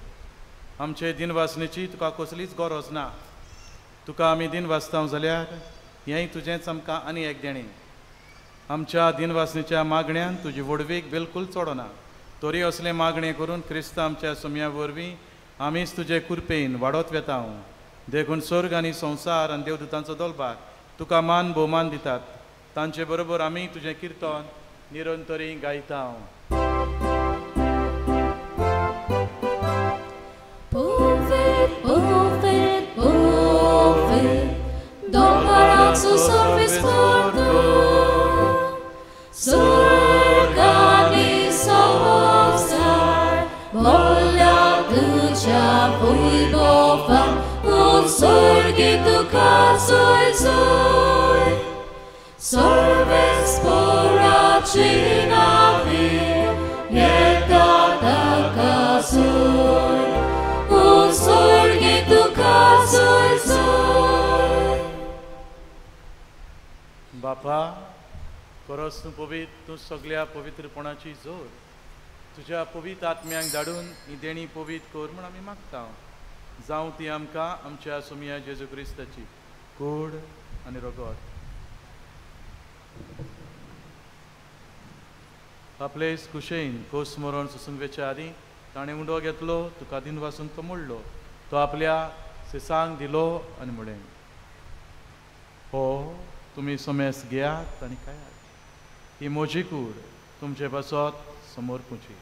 आमचे दिन वासणेची तुका कसलीच गरज ना. तुका आमी दिन वाचता जाल्यार हेंय तुजेंच आमकां आनी एक देणें. आमच्या दिन वासणेच्या मागण्यांत तुजी वडवीक बिलकूल चोडना. तरी असलें मागणें करून क्रिस्त आमच्या सुमया वरवीं आमीच तुजे कुरपेन वाडत वेता. देखून स्वर्ग आनी संवसार आनी देवदूतांचो दलबार तुका मान भोवमान दितात. तांचे बरोबर आमी तुजें किर्तन निरंतरी गायता. Sorgi tuka soy soy सर्वेस्पराची नावी येता ताका सोय ओ sorgi tuka soy soy. बापा परस तूं पवित्र तूं सगळ्या पवित्रपणाची जोर तुज्या पवित्र आत्म्यांक धाडून ही देणी पवित्र कर म्हूण आमी मागता. जावं ती आमकां आमच्या सुमया जेजू क्रिस्ताची कूड आनी रगत. आपले कुशेन खोस मरण सुसूंक वेच्या आदी ताणें उंडो घेतलो तुका दिन वासून तो मोडलो. तो आपल्या सिसांक दिलो आनी म्हळें हो तुमी सोमेस घेयात आनी खायात. ही म्हजी कूड तुमचे पासत समोर पुंची.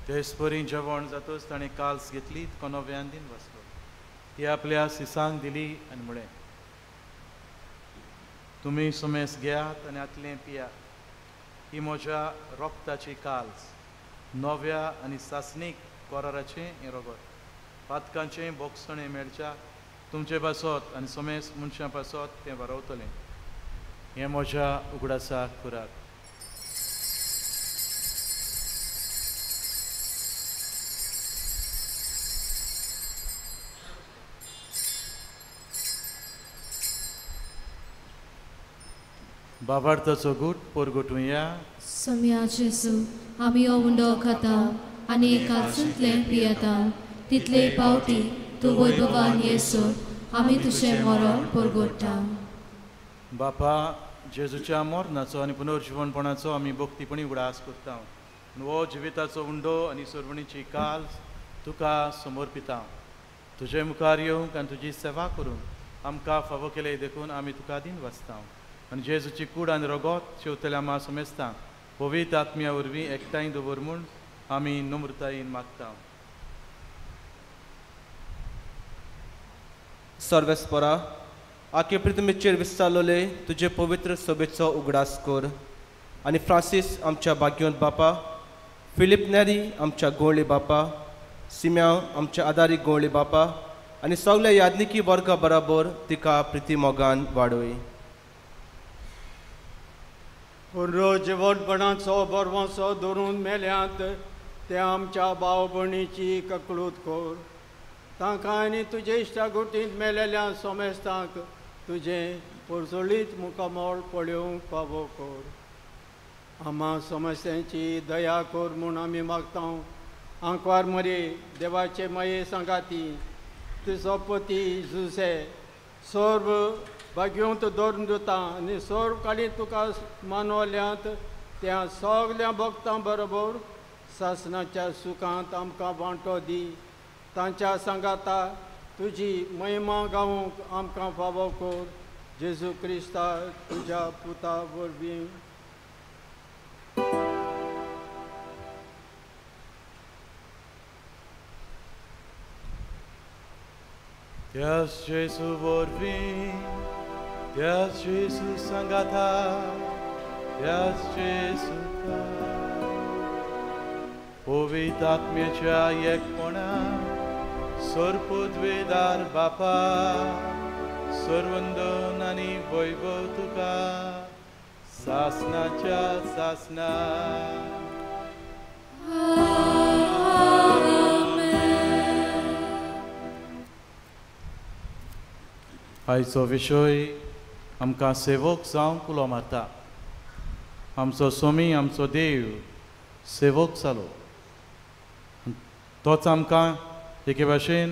तेसपरी जेवण जातच ताणें काल्स घेतली तुका नव्यान दिन वाचलो. ती आपल्या सिसांक दिली आनी म्हळें तुमी सुमेस घेयात आनी आतलें पियात. ही म्हज्या रोगताची काल्स नव्या आनी सासणीक कराराचें हें रगत. पातकांचें बोगसणें मेळच्या तुमचे पासत आनी सुमेस मनशां पासत तें वारवतलें. हें म्हज्या उगडासाक पुराक. बाबार्थाचो गूट पोरगोटुया. सम्या जेसू आमी हो उंडो खाता आनी एकाचुंतलें पियेता तितले पावटी तूं वैभवान येसोर आमी तुजें मरण पोरगोट्टा. बापा जेजूच्या मरणाचो आनी पुनर्जीवनपणाचो आमी भक्तीपणी उगडास करता. हो जिविताचो उंडो आनी सर्वणीची काल तुका समर्पिता. तुजे मुखार येवंक आनी तुजी सेवा करूंक आमकां फावो केले देखून आमी तुका दिन वाचता. आनी जेजूची कूड आनी रगत शेवतल्या मा समेस्ता पवित्र आत्म्या वरवीं एकठांय दवर म्हूण आमी नम्रतायेन मागता. सर्वेस्परा आखे पृथ्वीचेर विस्तारलोले तुजे पवित्र सभेचो उगडास कर आनी फ्रांसीस आमच्या भाग्यवंत बापा फिलिप नेरी आमच्या गोवळी बापा, सिम्याव आमच्या आदारी गोवळी बापा आनी सगल्या यादनिकी वर्गा बराबर तिका प्रिती मोगान वाडोय. पुरो जिवटपणाचो बरवसो धरून मेल्यांत ते आमच्या भाव भयणीची ककळूत कोर. तांकां आनी तुजे इश्टा गुटींत मेलेल्या सोमेस्तांक तुजे परसोळीत मुखामोळ पळोवंक फावो कोर. आम्हा समस्यांची दया कोर म्हूण आमी मागता. आंकवार मरे देवाचे माये सांगाती तुजो पती जुसे सर्व भाग्योंत दवरून दिता आनी सर्व काडी तुका मानवल्यांत त्या सगल्या भक्तां बरोबर सासणाच्या सुखांत आमकां वांटो दी. तांच्या सांगाता तुजी महिमा गावूंक आमकां फावो कोर. जेजू क्रिस्ता तुज्या पुता वरवीं. Deus Jesus vorvim, Deus Jesus sangata, Deus Jesus Povit atmiecia ekpona, sorpudvedar bapa, sorvandon ani voivod tuka, sasnacha sasna. आयचो विशय आमकां सेवक जावंक उलो मारता. आमचो स्वामी आमचो देव सेवक जालो. तोच आमकां एके भाशेन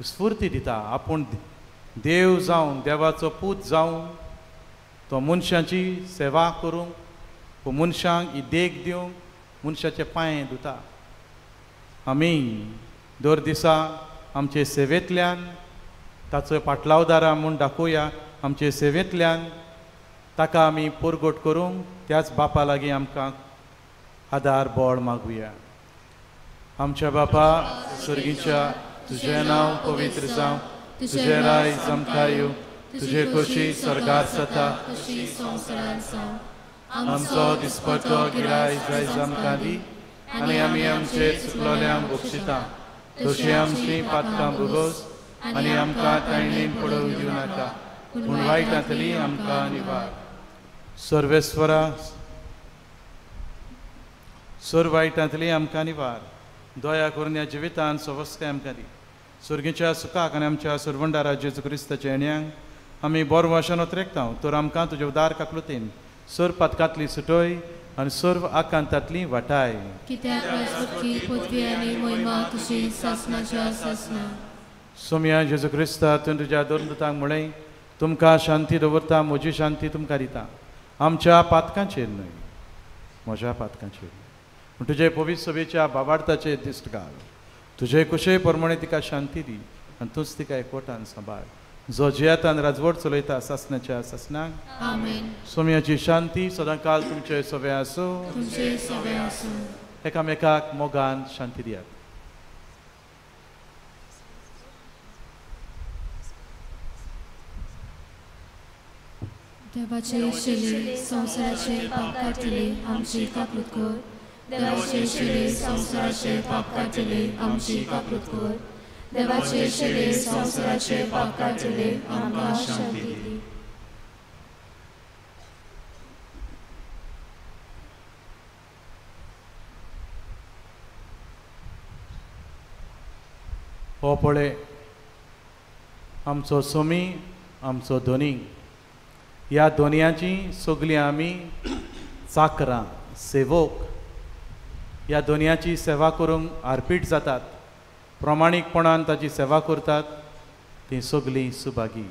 स्फूर्ती दिता. आपूण देव जावन देवाचो पूत जावन तो मनशाची सेवा करूंक मनशांक ही देख दिवंक मनशाचे पांय धुता. आमी दर दिसा आमचे सेवेंतल्यान ताचो पाटलावदारा म्हूण दाखोवया. आमचे सेवेंतल्यान ताका आमी परगट करूंक त्याच बापा लागीं आमकां आदार बोळ मागुया. आमच्या बापा सर्गीच्या तुजें नांव पवित्र जावं, तुजें राय आमकां येवं, तुजे खोशी स्वर्गांत जाता तशी संवसारांत जावं. आमचो दिसपटो गिराय जायज आमकां दी आनी आमी आमचे चुकलोल्यांक बक्षिता. तशी आमची पातकां भुगोस आनी आमकां तायणीन पडोवंक दिवं नाका पूण वायटांतली आमकां निवार. सर्वेस्वरा सर वायटांतली आमकां निवार. दया करून ह्या जिवितांत सवस्काय आमकां दी. सर्गीच्या सुखाक आनी आमच्या सुरवंडारा जेजू क्रिस्ताच्या येण्याक आमी बरो भाशेन उतरेकता. तर आमकां तुजे उदार काकलुतेन सर पथकांतली सुटोय आनी सर्व आकांतांतली वाटाय. कित्याक राजवटी पदवी आनी महिमा तुजी सासणाच्या सासना. सोम्या जेजू क्रिस्ता तुवें तुज्या दोरदूतांक म्हणलें तुमकां शांती दवरता, म्हजी शांती तुमकां दिता. आमच्या पातकांचेर न्हय म्हज्या पातकांचेर. पूण तुजे पवित्र सभेच्या बाबार्थाचेर दिश्ट घाल. तुजे कुशे प्रमाणे तिका शांती दी आनी तूंच तिका एकवटान सांबाळ. जो जियेतान राजवट चलयता सासणाच्या सासनाक आमेन. सोम्याची शांती सदांकाल तुमचे सवे आसूं. तुमचे सवे आसूं. एकामेकाक मोगान शांती दियात. देवाचे शिले संवसाराचे पाप काडटले आमची काकूत कर. देवाचे शिले संवसाराचे पाप काडटले आमची काकूत कर. देवाचे शिले संवसाराचे पाप काडटले आमकां शांती दी. हो पळय आमचो सोमी आमचो दोनी. ह्या दोनयाची सगलीं आमी चाकरां सेवक ह्या दोनयाची सेवा करूंक आरपीट जातात. प्रमाणीकपणान ताची सेवा करतात ती सगलीं सुभागी.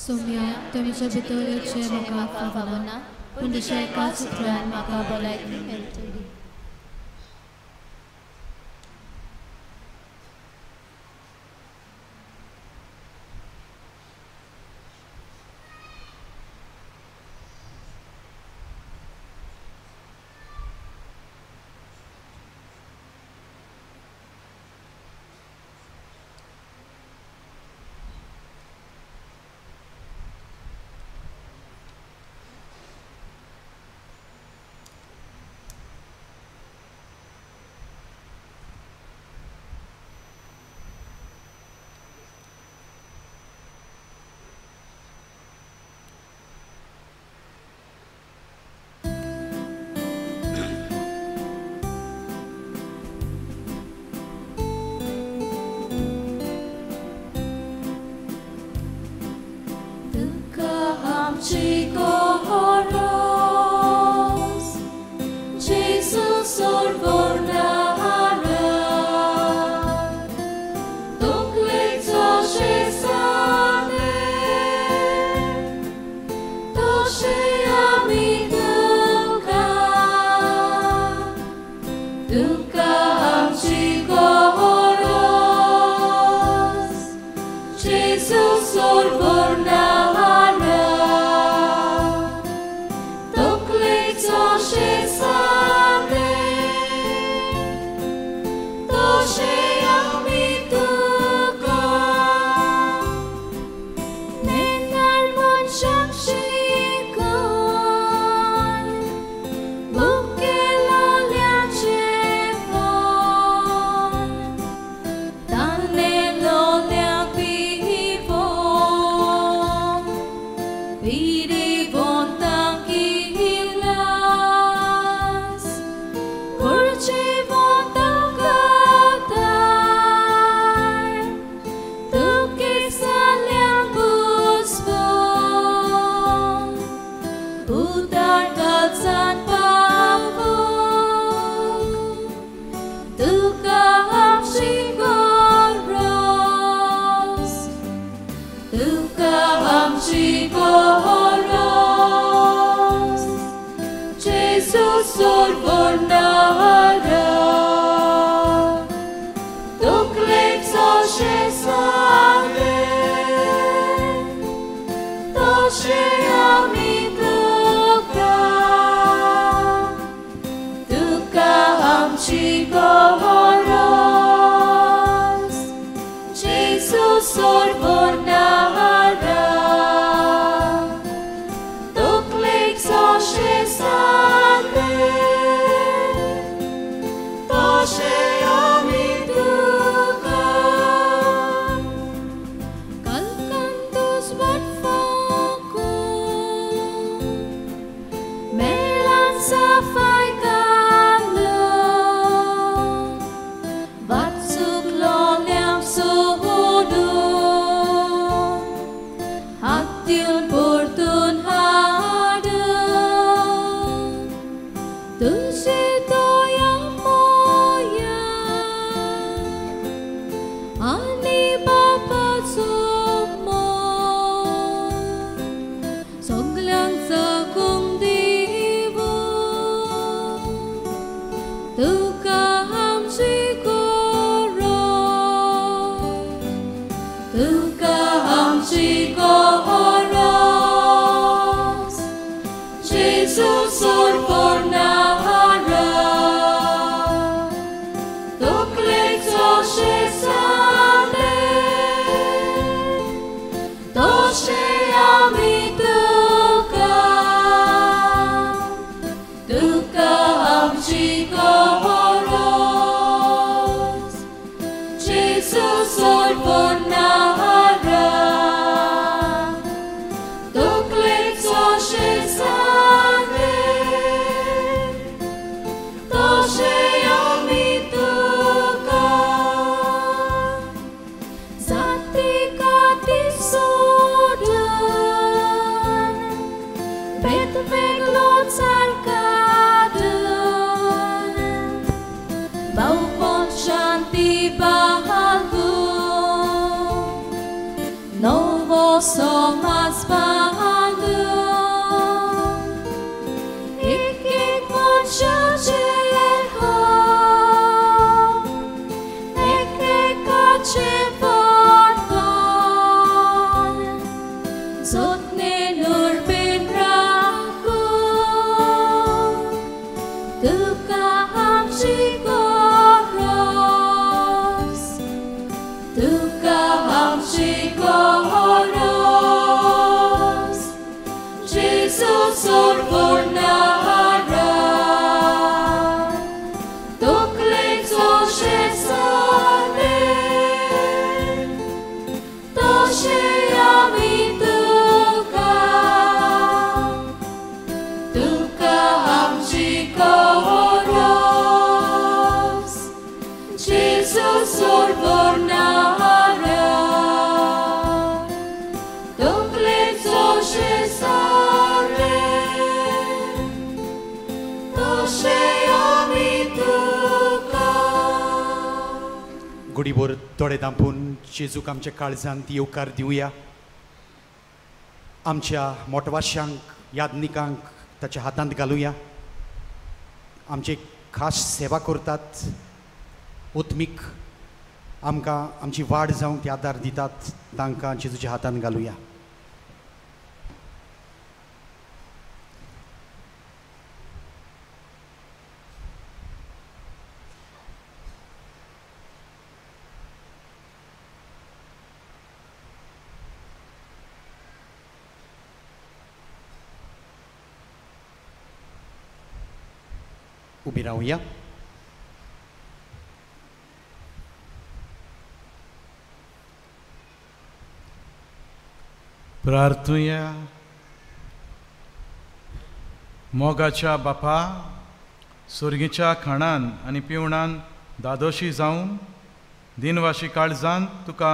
सोम्या तुमच्या भितर येवचें म्हाका फावना पूण तुज्या एकाच उतरान म्हाका भलायकी मेळटली. आमची गरज जेजू सोडवणारा तकलेचो शेजाने तशे आमी तुका आमची गरज जेजू सोडवणारा तकलेचो शेजाने तशे आमी तुका 맨날 मनशाक शिकून बुकेलोल्याचे मन ताणलेलोल्या vivono tranquillas curtivono cantar tu que salambus udar kalsan pavu tu kaham shigoros tu kaham shigoros Jesus sorbonara tukleco shesane toshe ami tu kaham shigoros Jesus sorbonara tukleco shesane toshe ami tuka kalkantus barfaku melan safai kalu batsuk loliam suhudu hatil portun hadu तुझे दया मोया आणि बापाचो मोग सगल्यांचा गुण दिवो तुका आमची गरज तुका आमची गरज जेजू सोडवणारा तकलेचो शेजाने तशे आमी तुका आमची गरज जेजू सोडवणारा तकलेचो शेजाने तशे आमी तुका जाती काती सोडून भेद वेगळो काडून भावपण शांती बाळगून नवो समाज बांदून एक मनशाचे एकेकाचे बळपण जतनेनूर बीन राखून तुका आमची गरज तुका आमची गरज जेजू सोडवणारा तकलेचो शेजाने तशे आमी तुका आमची गरज जेजू सोडवणारा तकलेचो शेजाने घडीभर दोळे धांपून जेजूक आमच्या काळजांत येवकार दिवया. आमच्या मोटवाशांक यादनिकांक ताच्या हातांत घालुया. आमचे खास सेवा करतात, उत्मीक आमकां आमची वाड जावंक ते आदार दितात, तांकां जेजूच्या हातांत घालुया. उभी रावया. प्रार्थुया. मोगाच्या बापा, सुर्गीच्या खाणान आनी पिवणान दादोशी जावन दिनवाशी काळजान तुका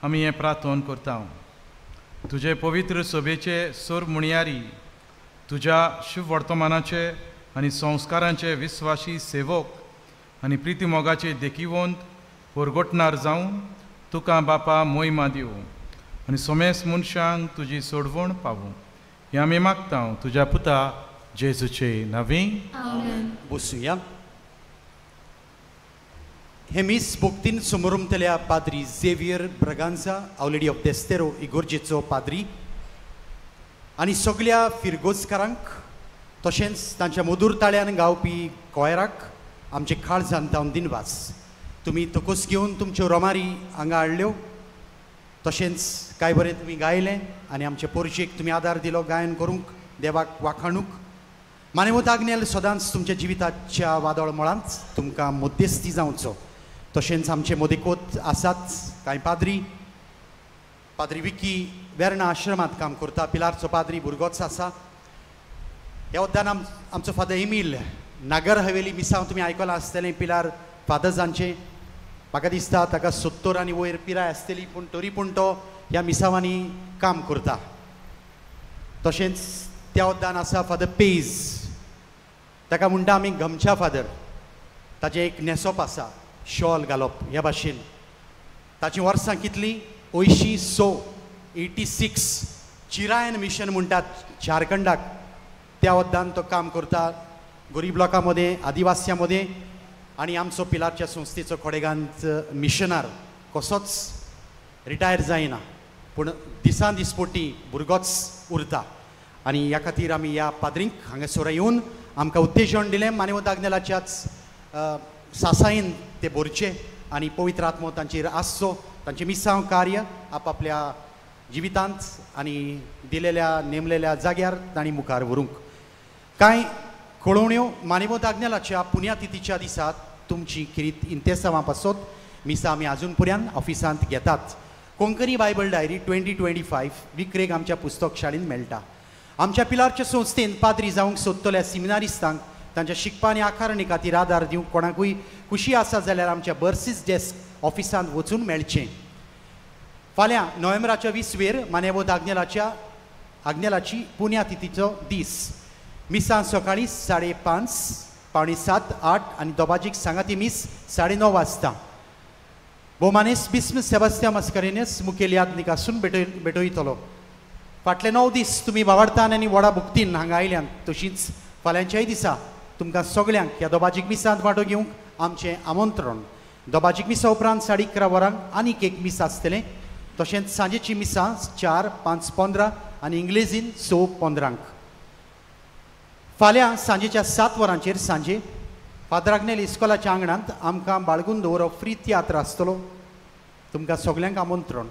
आमी हें प्रार्थोन करता. तुजे पवित्र सभेचे सोर मुणयारी, तुज्या शुभ वर्तमानाचे आनी संस्कारांचे विस्वासी सेवक आनी प्रिती मोगाचे देखीवंत परगोटणार जावन तुका बापा मोहिमा दिवं आनी सोमेस मनशांक तुजी सोडवण पावूं. हें आमी मागता तुज्या पुता जेजूचे नांवी. बसूया. हे मीस भोक्तीन समोरुमतल्या पाद्री झेवियर ब्रगांजा आवलेडी ऑफ देस्तेरो इगोर्जेचो पाद्री आनी सगळ्या फिरगोजकारांक तशेंच तांच्या मधुर ताळ्यान गावपी गोंयराक आमचे काळजांत धांवन दिनवास. तुमी तोकूस घेवन तुमच्यो रोमारी हांगा हाडल्यो, तशेंच काय बरें तुमी गायलें आनी आमचे पोरशेक तुमी आदार दिलो गायन करूंक, देवाक वाखाणूक. मानेवत आग्नेल सदांच तुमच्या जिविताच्या वादळ मळांत तुमकां मध्यस्थी जावचो. तशेंच आमचे मोदेकोत आसात कांय पाद्री विकी वेर्ना आश्रमांत काम करता, पिलारचो पाद्री भुरगोच आसा. ह्या वद्दान आमचो फादर एमील नागर हवेली मिसांव तुमी आयकलां आसतलें, पिलार फादर्सांचें. म्हाका दिसता ताका 70 आनी वयर पिराय आसतली, पूण तरी पूण तो ह्या मिसांवांनी काम करता. तशेंच त्या वद्दान आसा फादर पेज, ताका म्हणटा आमी गमच्या फादर. ताचें एक नेसप आसा, शॉल घालप ह्या भाशेन. ताचीं वर्सां कितलीं? 86 चिरायन मिशन म्हणटात झारखंडाक, त्या वद्दान तो काम करता गरीब लोकांमध्ये, आदिवास्यांमध्ये. आनी आमचो पिलारच्या संस्थेचो खोडेगांत मिशनार कसोच रिटायर जायना, पूण दिसान दिसपोटी भुरगोच उरता. आनी ह्या खातीर आमी ह्या पाद्रींक हांगासर येवन आमकां उत्तेजन दिलें. मानेवत आग्नेलाच्याच सासायेन ते भरचे आनी पवित्र आत्मो तांचेर आसचो. तांचें मिसांव कार्य आपआपल्या जिवितांत आनी दिलेल्या नेमलेल्या जाग्यार तांणी मुखार व्हरूंक. कांय कळोवण्यो. मानेवत आग्नेलाच्या पुण्यतिथीच्या दिसा तुमची किरीत इंतेसांवां पासत मिसां आमी आजून पर्यंत ऑफिसांत घेतात. कोंकणी बायबल डायरी 2025 विक्रेक आमच्या पुस्तक शाळेंत मेळटा. आमच्या पिलारच्या संस्थेन पाद्री जावंक सोदतल्या सिमिनारिस्तांक तांच्या शिकपा आनी आकारणी खातीर आदार दिवंक कोणाकूय खुशी आसा जाल्यार आमच्या बर्सीस डेस्क ऑफिसांत वचून मेळचें. फाल्यां नोव्हेंबराच्या 20 मानेवत आग्नेलाची पुण्यतिथीचो दीस. मिसां सकाळीं 5:30, 6:45, 8 आनी दोबाजीक सांगाती मीस 9:30 वाजता. भोमानेस बिस्म सेबास्त्या मास्कारेनेस मुखेल यादनिकासून भेटयतलो. फाटले 9 दीस तुमी वावरतान आनी व्हडा भुक्तीन हांगा आयल्यान, तशींच फाल्यांच्याय दिसा तुमकां सगळ्यांक ह्या दोबाजीक मिसांत वांटो घेवंक आमचें आमंत्रण. दोबाजीक मिसा उपरांत 11:30 वरांक आनीक एक मीस आसतलें. तशेंच सांजेची मिसां 4, 5:15 आनी इंग्लिजीन 6:15. फाल्यां सांजेच्या 7 वरांचेर सांजे फादर आग्नेल इस्कॉलाच्या आंगणांत आमकां बाळगून दवरप फ्री तियात्र आसतलो. तुमकां सगळ्यांक आमंत्रण.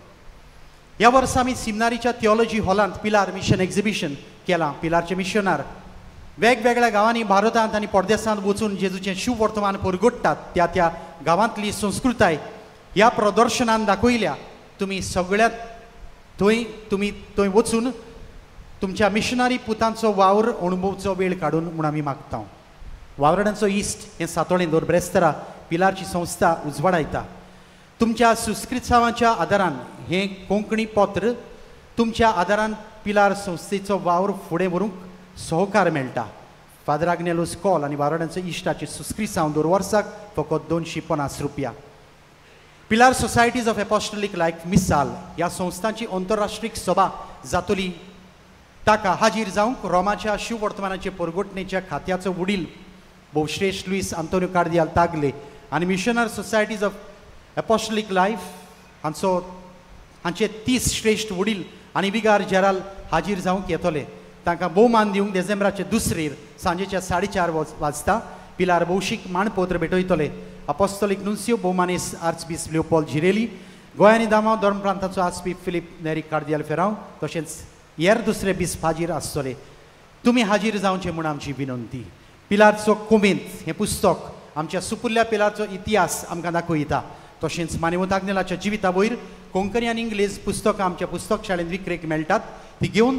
ह्या वर्सा आमी सिमनारीच्या थियोलॉजी हॉलांत पिलार मिशन एक्झिबिशन केलां. पिलारचे मिशनार वेगवेगळ्या गांवांनी भारतांत आनी परदेसांत वचून जेजूचें शुभ वर्तमान परगोडटात. त्या गांवांतली संस्कृताय ह्या प्रदर्शनान दाखयल्या. तुमी सगळ्यात थंय वचून तुमच्या मिशनरी पुतांचो वावर अणभवचो वेळ काडून म्हूण आमी मागता. वावरड्यांचो इश्ट हें सातोळें दर ब्रेस्तारा पिलारची संस्था उजवाडायता. तुमच्या सुस्कृतसावांच्या आदारान हें कोंकणी पत्र तुमच्या आदारान पिलार संस्थेचो वावर फुडें व्हरूंक सहकार मेळटा. फादर आग्नेलोस कॉल आनी वावरड्यांचो इश्टाचे सुस्कृतसांव दर वर्साक फकत 250 रुपया. पिलार सोसायटीज ऑफ एपॉस्टोलिक लायफ मिसाल ह्या संस्थांची आंतरराष्ट्रीय सभा जातली ताका हाजीर जावंक रोमाच्या शिव वर्तमानाचे परगोटणेच्या खात्याचो वडील भोवश्रेष्ठ लुईस आंतोनियो कार्दियाल तागले आनी मिशनर सोसायटीज ऑफ एपॉस्टोलिक लायफ हांचे 30 श्रेष्ठ वडील आनी विगार जेराल हाजीर जावंक येतले. तांकां भोवमान दिवंक डिसेंबराचे 2 सांजेच्या 4:30 वाजता पिलार भौशीक माणपोत्र भेटयतले. अपोस्तोलीक नुन्सियो भोवमानेस आर्चबिशप लिओपोल्ड जिरेली, गोंय आनी दामाव धर्म प्रांताचो आर्चबिशप फिलीप नेरी कार्दियाल फेरांव तशेंच हेर दुसरे बिस्प हाजीर आसतले. तुमी हाजीर जावचें म्हूण आमची विनंती. पिलारचो कुमेंत हें पुस्तक आमच्या सुपुर्ल्या पिलारचो इतिहास आमकां दाखयता. तशेंच मानेवंत आग्नेलाच्या जिविता वयर कोंकणी आनी इंग्लीश पुस्तकां आमच्या पुस्तक शाळेंत विक्रेक मेळटात. ती घेवन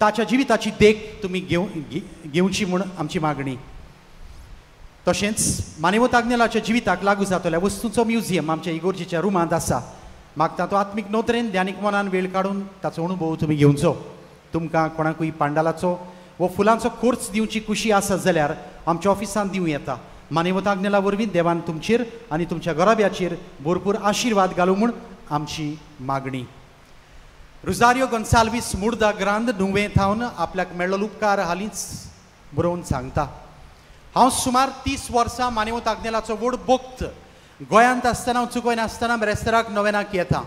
ताच्या जिविताची देख तुमी घेवची म्हूण आमची मागणी. तशेंच मानेवंत आग्नेलाच्या जिविताक लागू जातल्या वस्तूंचो म्युजियम आमच्या इगोर्जेच्या रुमांत आसा. मागता तो आत्मीक नोदरेन ध्यानीक मनान वेळ काडून ताचो अणभव तुमी घेवचो. तुमकां कोणाकूय पांडालाचो वो फुलांचो कोर्स दिवची कुशी आसा जाल्यार आमच्या ऑफिसांत दिवं येता. मानेवंत आग्नेला वरवीं देवान तुमचेर आनी तुमच्या घराब्याचेर भरपूर आशिर्वाद घालूं म्हूण आमची मागणी. रुजारियो गोन्साल्वीस मुर्दा ग्रांद नुवें थावन आपल्याक मेळ्ळो उपकार हालींच बरोवन सांगता. हांव सुमार 30 वर्सां मानेवंत आग्नेलाचो व्हड भक्त. गोंयांत आसतना चुकोय नासतना ब्रेस्ताराक नोवेनाक येता.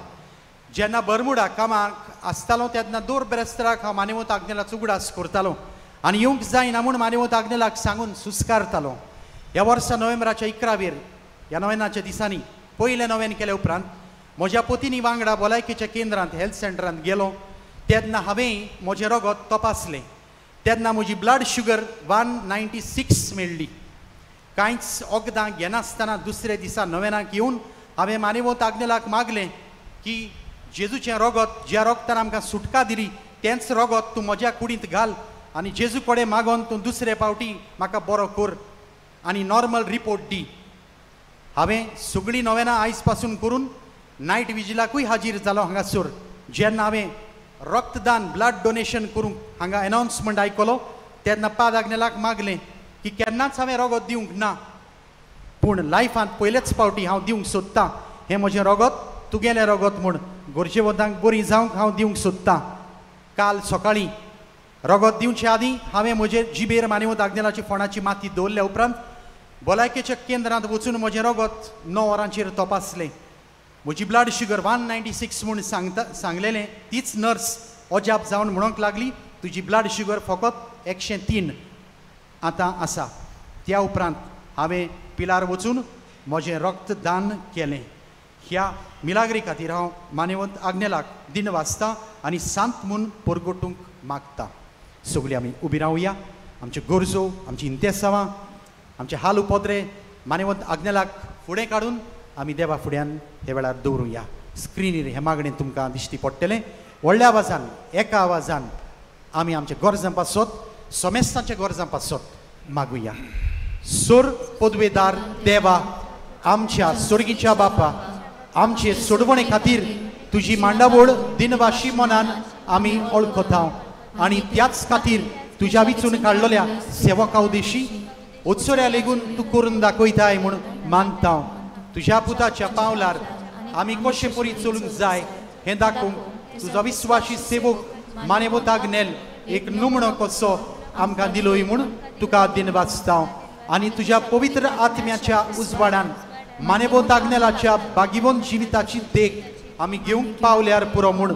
जेन्ना बर्मुडा कामाक आसतालो तेन्ना दर ब्रेस्ताराक हांव मानेवंत आग्नेलाचो उगडास करतालो आनी येवंक जायना म्हूण मानेवंत आग्नेलाक सांगून सुस्कारतालो. ह्या वर्सा नोव्हेंबराच्या 11 ह्या नोवेनाच्या दिसांनी पयलें नोवेन केले उपरांत म्हज्या पत्नी वांगडा भलायकेच्या केंद्रांत हेल्थ सेंटरांत गेलो. तेन्ना हांवें म्हजें रगत तपासलें. तेन्ना म्हजी ब्लड शुगर 196 मेळ्ळी. कांयच वखदां घेनासतना दुसरे दिसा नोवेनाक येवन हांवें मानेवंत आग्नेलाक मागलें की जेजूचें रगत ज्या रगतान आमकां सुटका दिली तेंच रगत तूं म्हज्या कुडींत घाल आनी जेजू कडेन मागोन तूं दुसरे फावटी म्हाका बरो कर आनी नॉर्मल रिपोर्ट दी. हांवें सगळीं नोवेनां आयज पासून करून नायट विजिलाकूय हाजीर जालो हांगासर. जेन्ना हांवें रक्तदान ब्लड डोनेशन करूंक हांगा अनाउन्समेंट आयकलो तेन्ना पाद आग्नेलाक मागलें की केन्नाच हांवें रगत दिवंक ना पूण लायफांत पयलेच फावटी हांव दिवंक सोदतां. हें म्हजें रगत तुगेलें रगत म्हूण गोरजेवंतांक बरी जावंक हांव दिवंक सोदतां. काल सकाळीं रगत दिवचे आदीं हांवें म्हजे जिबेर मानेवंत आग्नेलाची फोंडाची माती दवरल्या उपरांत भलायकेच्या केंद्रांत वचून म्हजें रगत 9 वरांचेर तपासलें. म्हजी ब्लड शुगर 196 म्हूण सांगलेलें. तीच नर्स अजाप जावन म्हणूंक लागली तुजी ब्लड शुगर फकत 103 आतां आसा. त्या उपरांत हांवें पिलार वचून म्हजें रक्तदान केलें. ह्या मिलाग्री खातीर हांव मानेवंत आग्नेलाक दिन वाचतां आनी सांत म्हूण परगोटूंक मागता. सगळीं आमी उबी रावया. आमच्यो गरजो आमची इंतेसांवां आमचे हाल उपद्रे मानेवंत आग्नेलाक फुडें काडून आमी देवा फुड्यान हे वेळार दवरुया. स्क्रिनीर हे मागणें तुमकां दिश्टी पडटलें. व्हडल्या आवाजान एका आवाजान आमी आमच्या गरजां पासत समेस्तांच्या गरजां पासत मागुया. सोर पदवेदार देवा आमच्या स्वर्गीच्या बापा आमचे सोडवणे खातीर तुजी मांडावळ दिनवाशी मनान आमी वळखता आनी त्याच खातीर तुज्या विचून काडलेल्या सेवकां उदेशी उत्सऱ्या लेगून तूं करून दाखयताय म्हूण मानता. तुज्या पुताच्या पावलार आमी कशे परी चलूंक जाय हें दाखोवंक तुजो विस्वासी सेवक मानेवंत आग्नेल एक नमुनो कसो आमकां दिलोय म्हूण तुका दिन वाचता. आनी तुज्या पवित्र आत्म्याच्या उजवाडान मानेवंत आग्नेलाच्या बागीवंत जिविताची देख आमी घेवंक पावल्यार पुरो म्हूण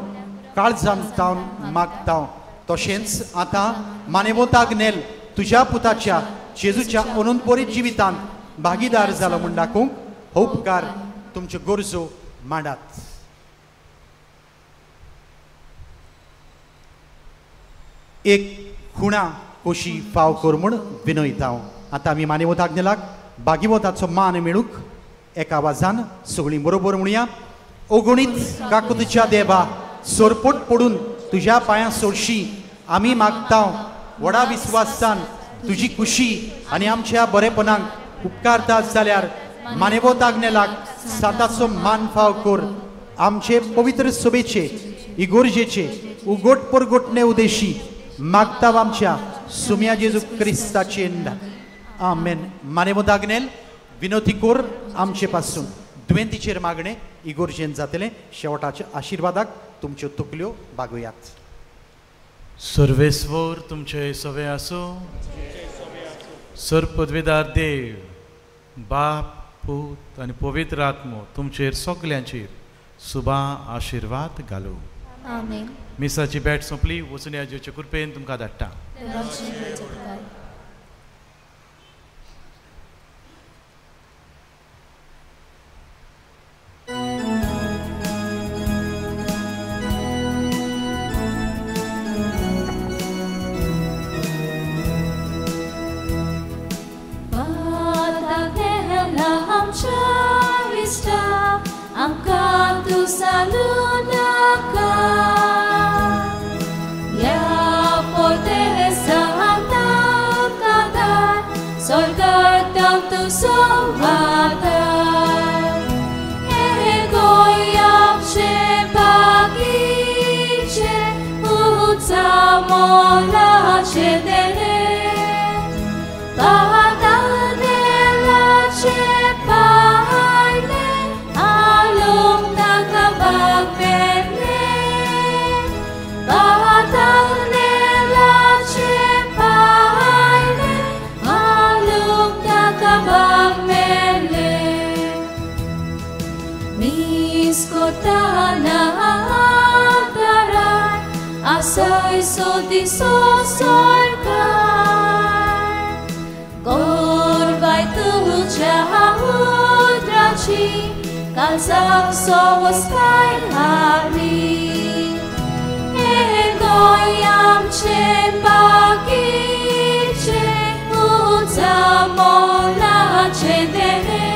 काळजांत मागता. तशेंच आतां मानेवंत आग्नेल तुज्या पुताच्या जेजूच्या अनंतपरीत जिवितांत भागीदार जालो म्हूण दाखोवंक हो उपकार तुमच्यो गरजो मांडात. एक खुणा कोशी फाव कर म्हूण विनयता. आतां आमी मानेवंत आग्नेलाक भागीवताचो मान मेळूंक एका आवाजान सगळीं बरोबर म्हणुया. अगणीत काकुतीच्या देवा सोरपट पडून तुज्या पांयां सोडशी आमी मागता. व्हडा विस्वासान तुजी खुशी आनी आमच्या बरेपणाक उपकारता जाल्यार मानेवंत आग्नेलाक साताचो मान फाव कर. आमचे पवित्र सभेचे इगोर्जेचे उगोट परगोटणे उदेशी मागता आमच्या सुम्या जेजू क्रिस्ताचे आमेन. मानेवंत आग्नेल विनोती कोर आमचे पासून दुयेंतीचेर मागणे इगोर्जेन जातले शेवटाच्या आशिर्वादाक तुमच्यो तकल्यो बागुयात. सर्वेस्वर तुमचे सवे आसो. सर पदवीदार देव बाप पूत आनी पवित्र आत्मो तुमचेर सगल्यांचेर सुबा आशिर्वाद घालूं. आमेन. मिसाची बॅट सोंपली. वचून याजेचे कृपेन तुमकां धाडटा. Amka tu saludaka, ya porte santa kada, solgar tu somata, egoyam she bagiche, utsamola she dele, bahatanela she paile. Alum nakabag pele, batang nela chepaile. Alum nakabag mele, miskotana daran, asay so diso sorkar. Gorbay tu chahudrachi. Kalsam somos kay hari, egoyam che bagiche, utsamola che dele.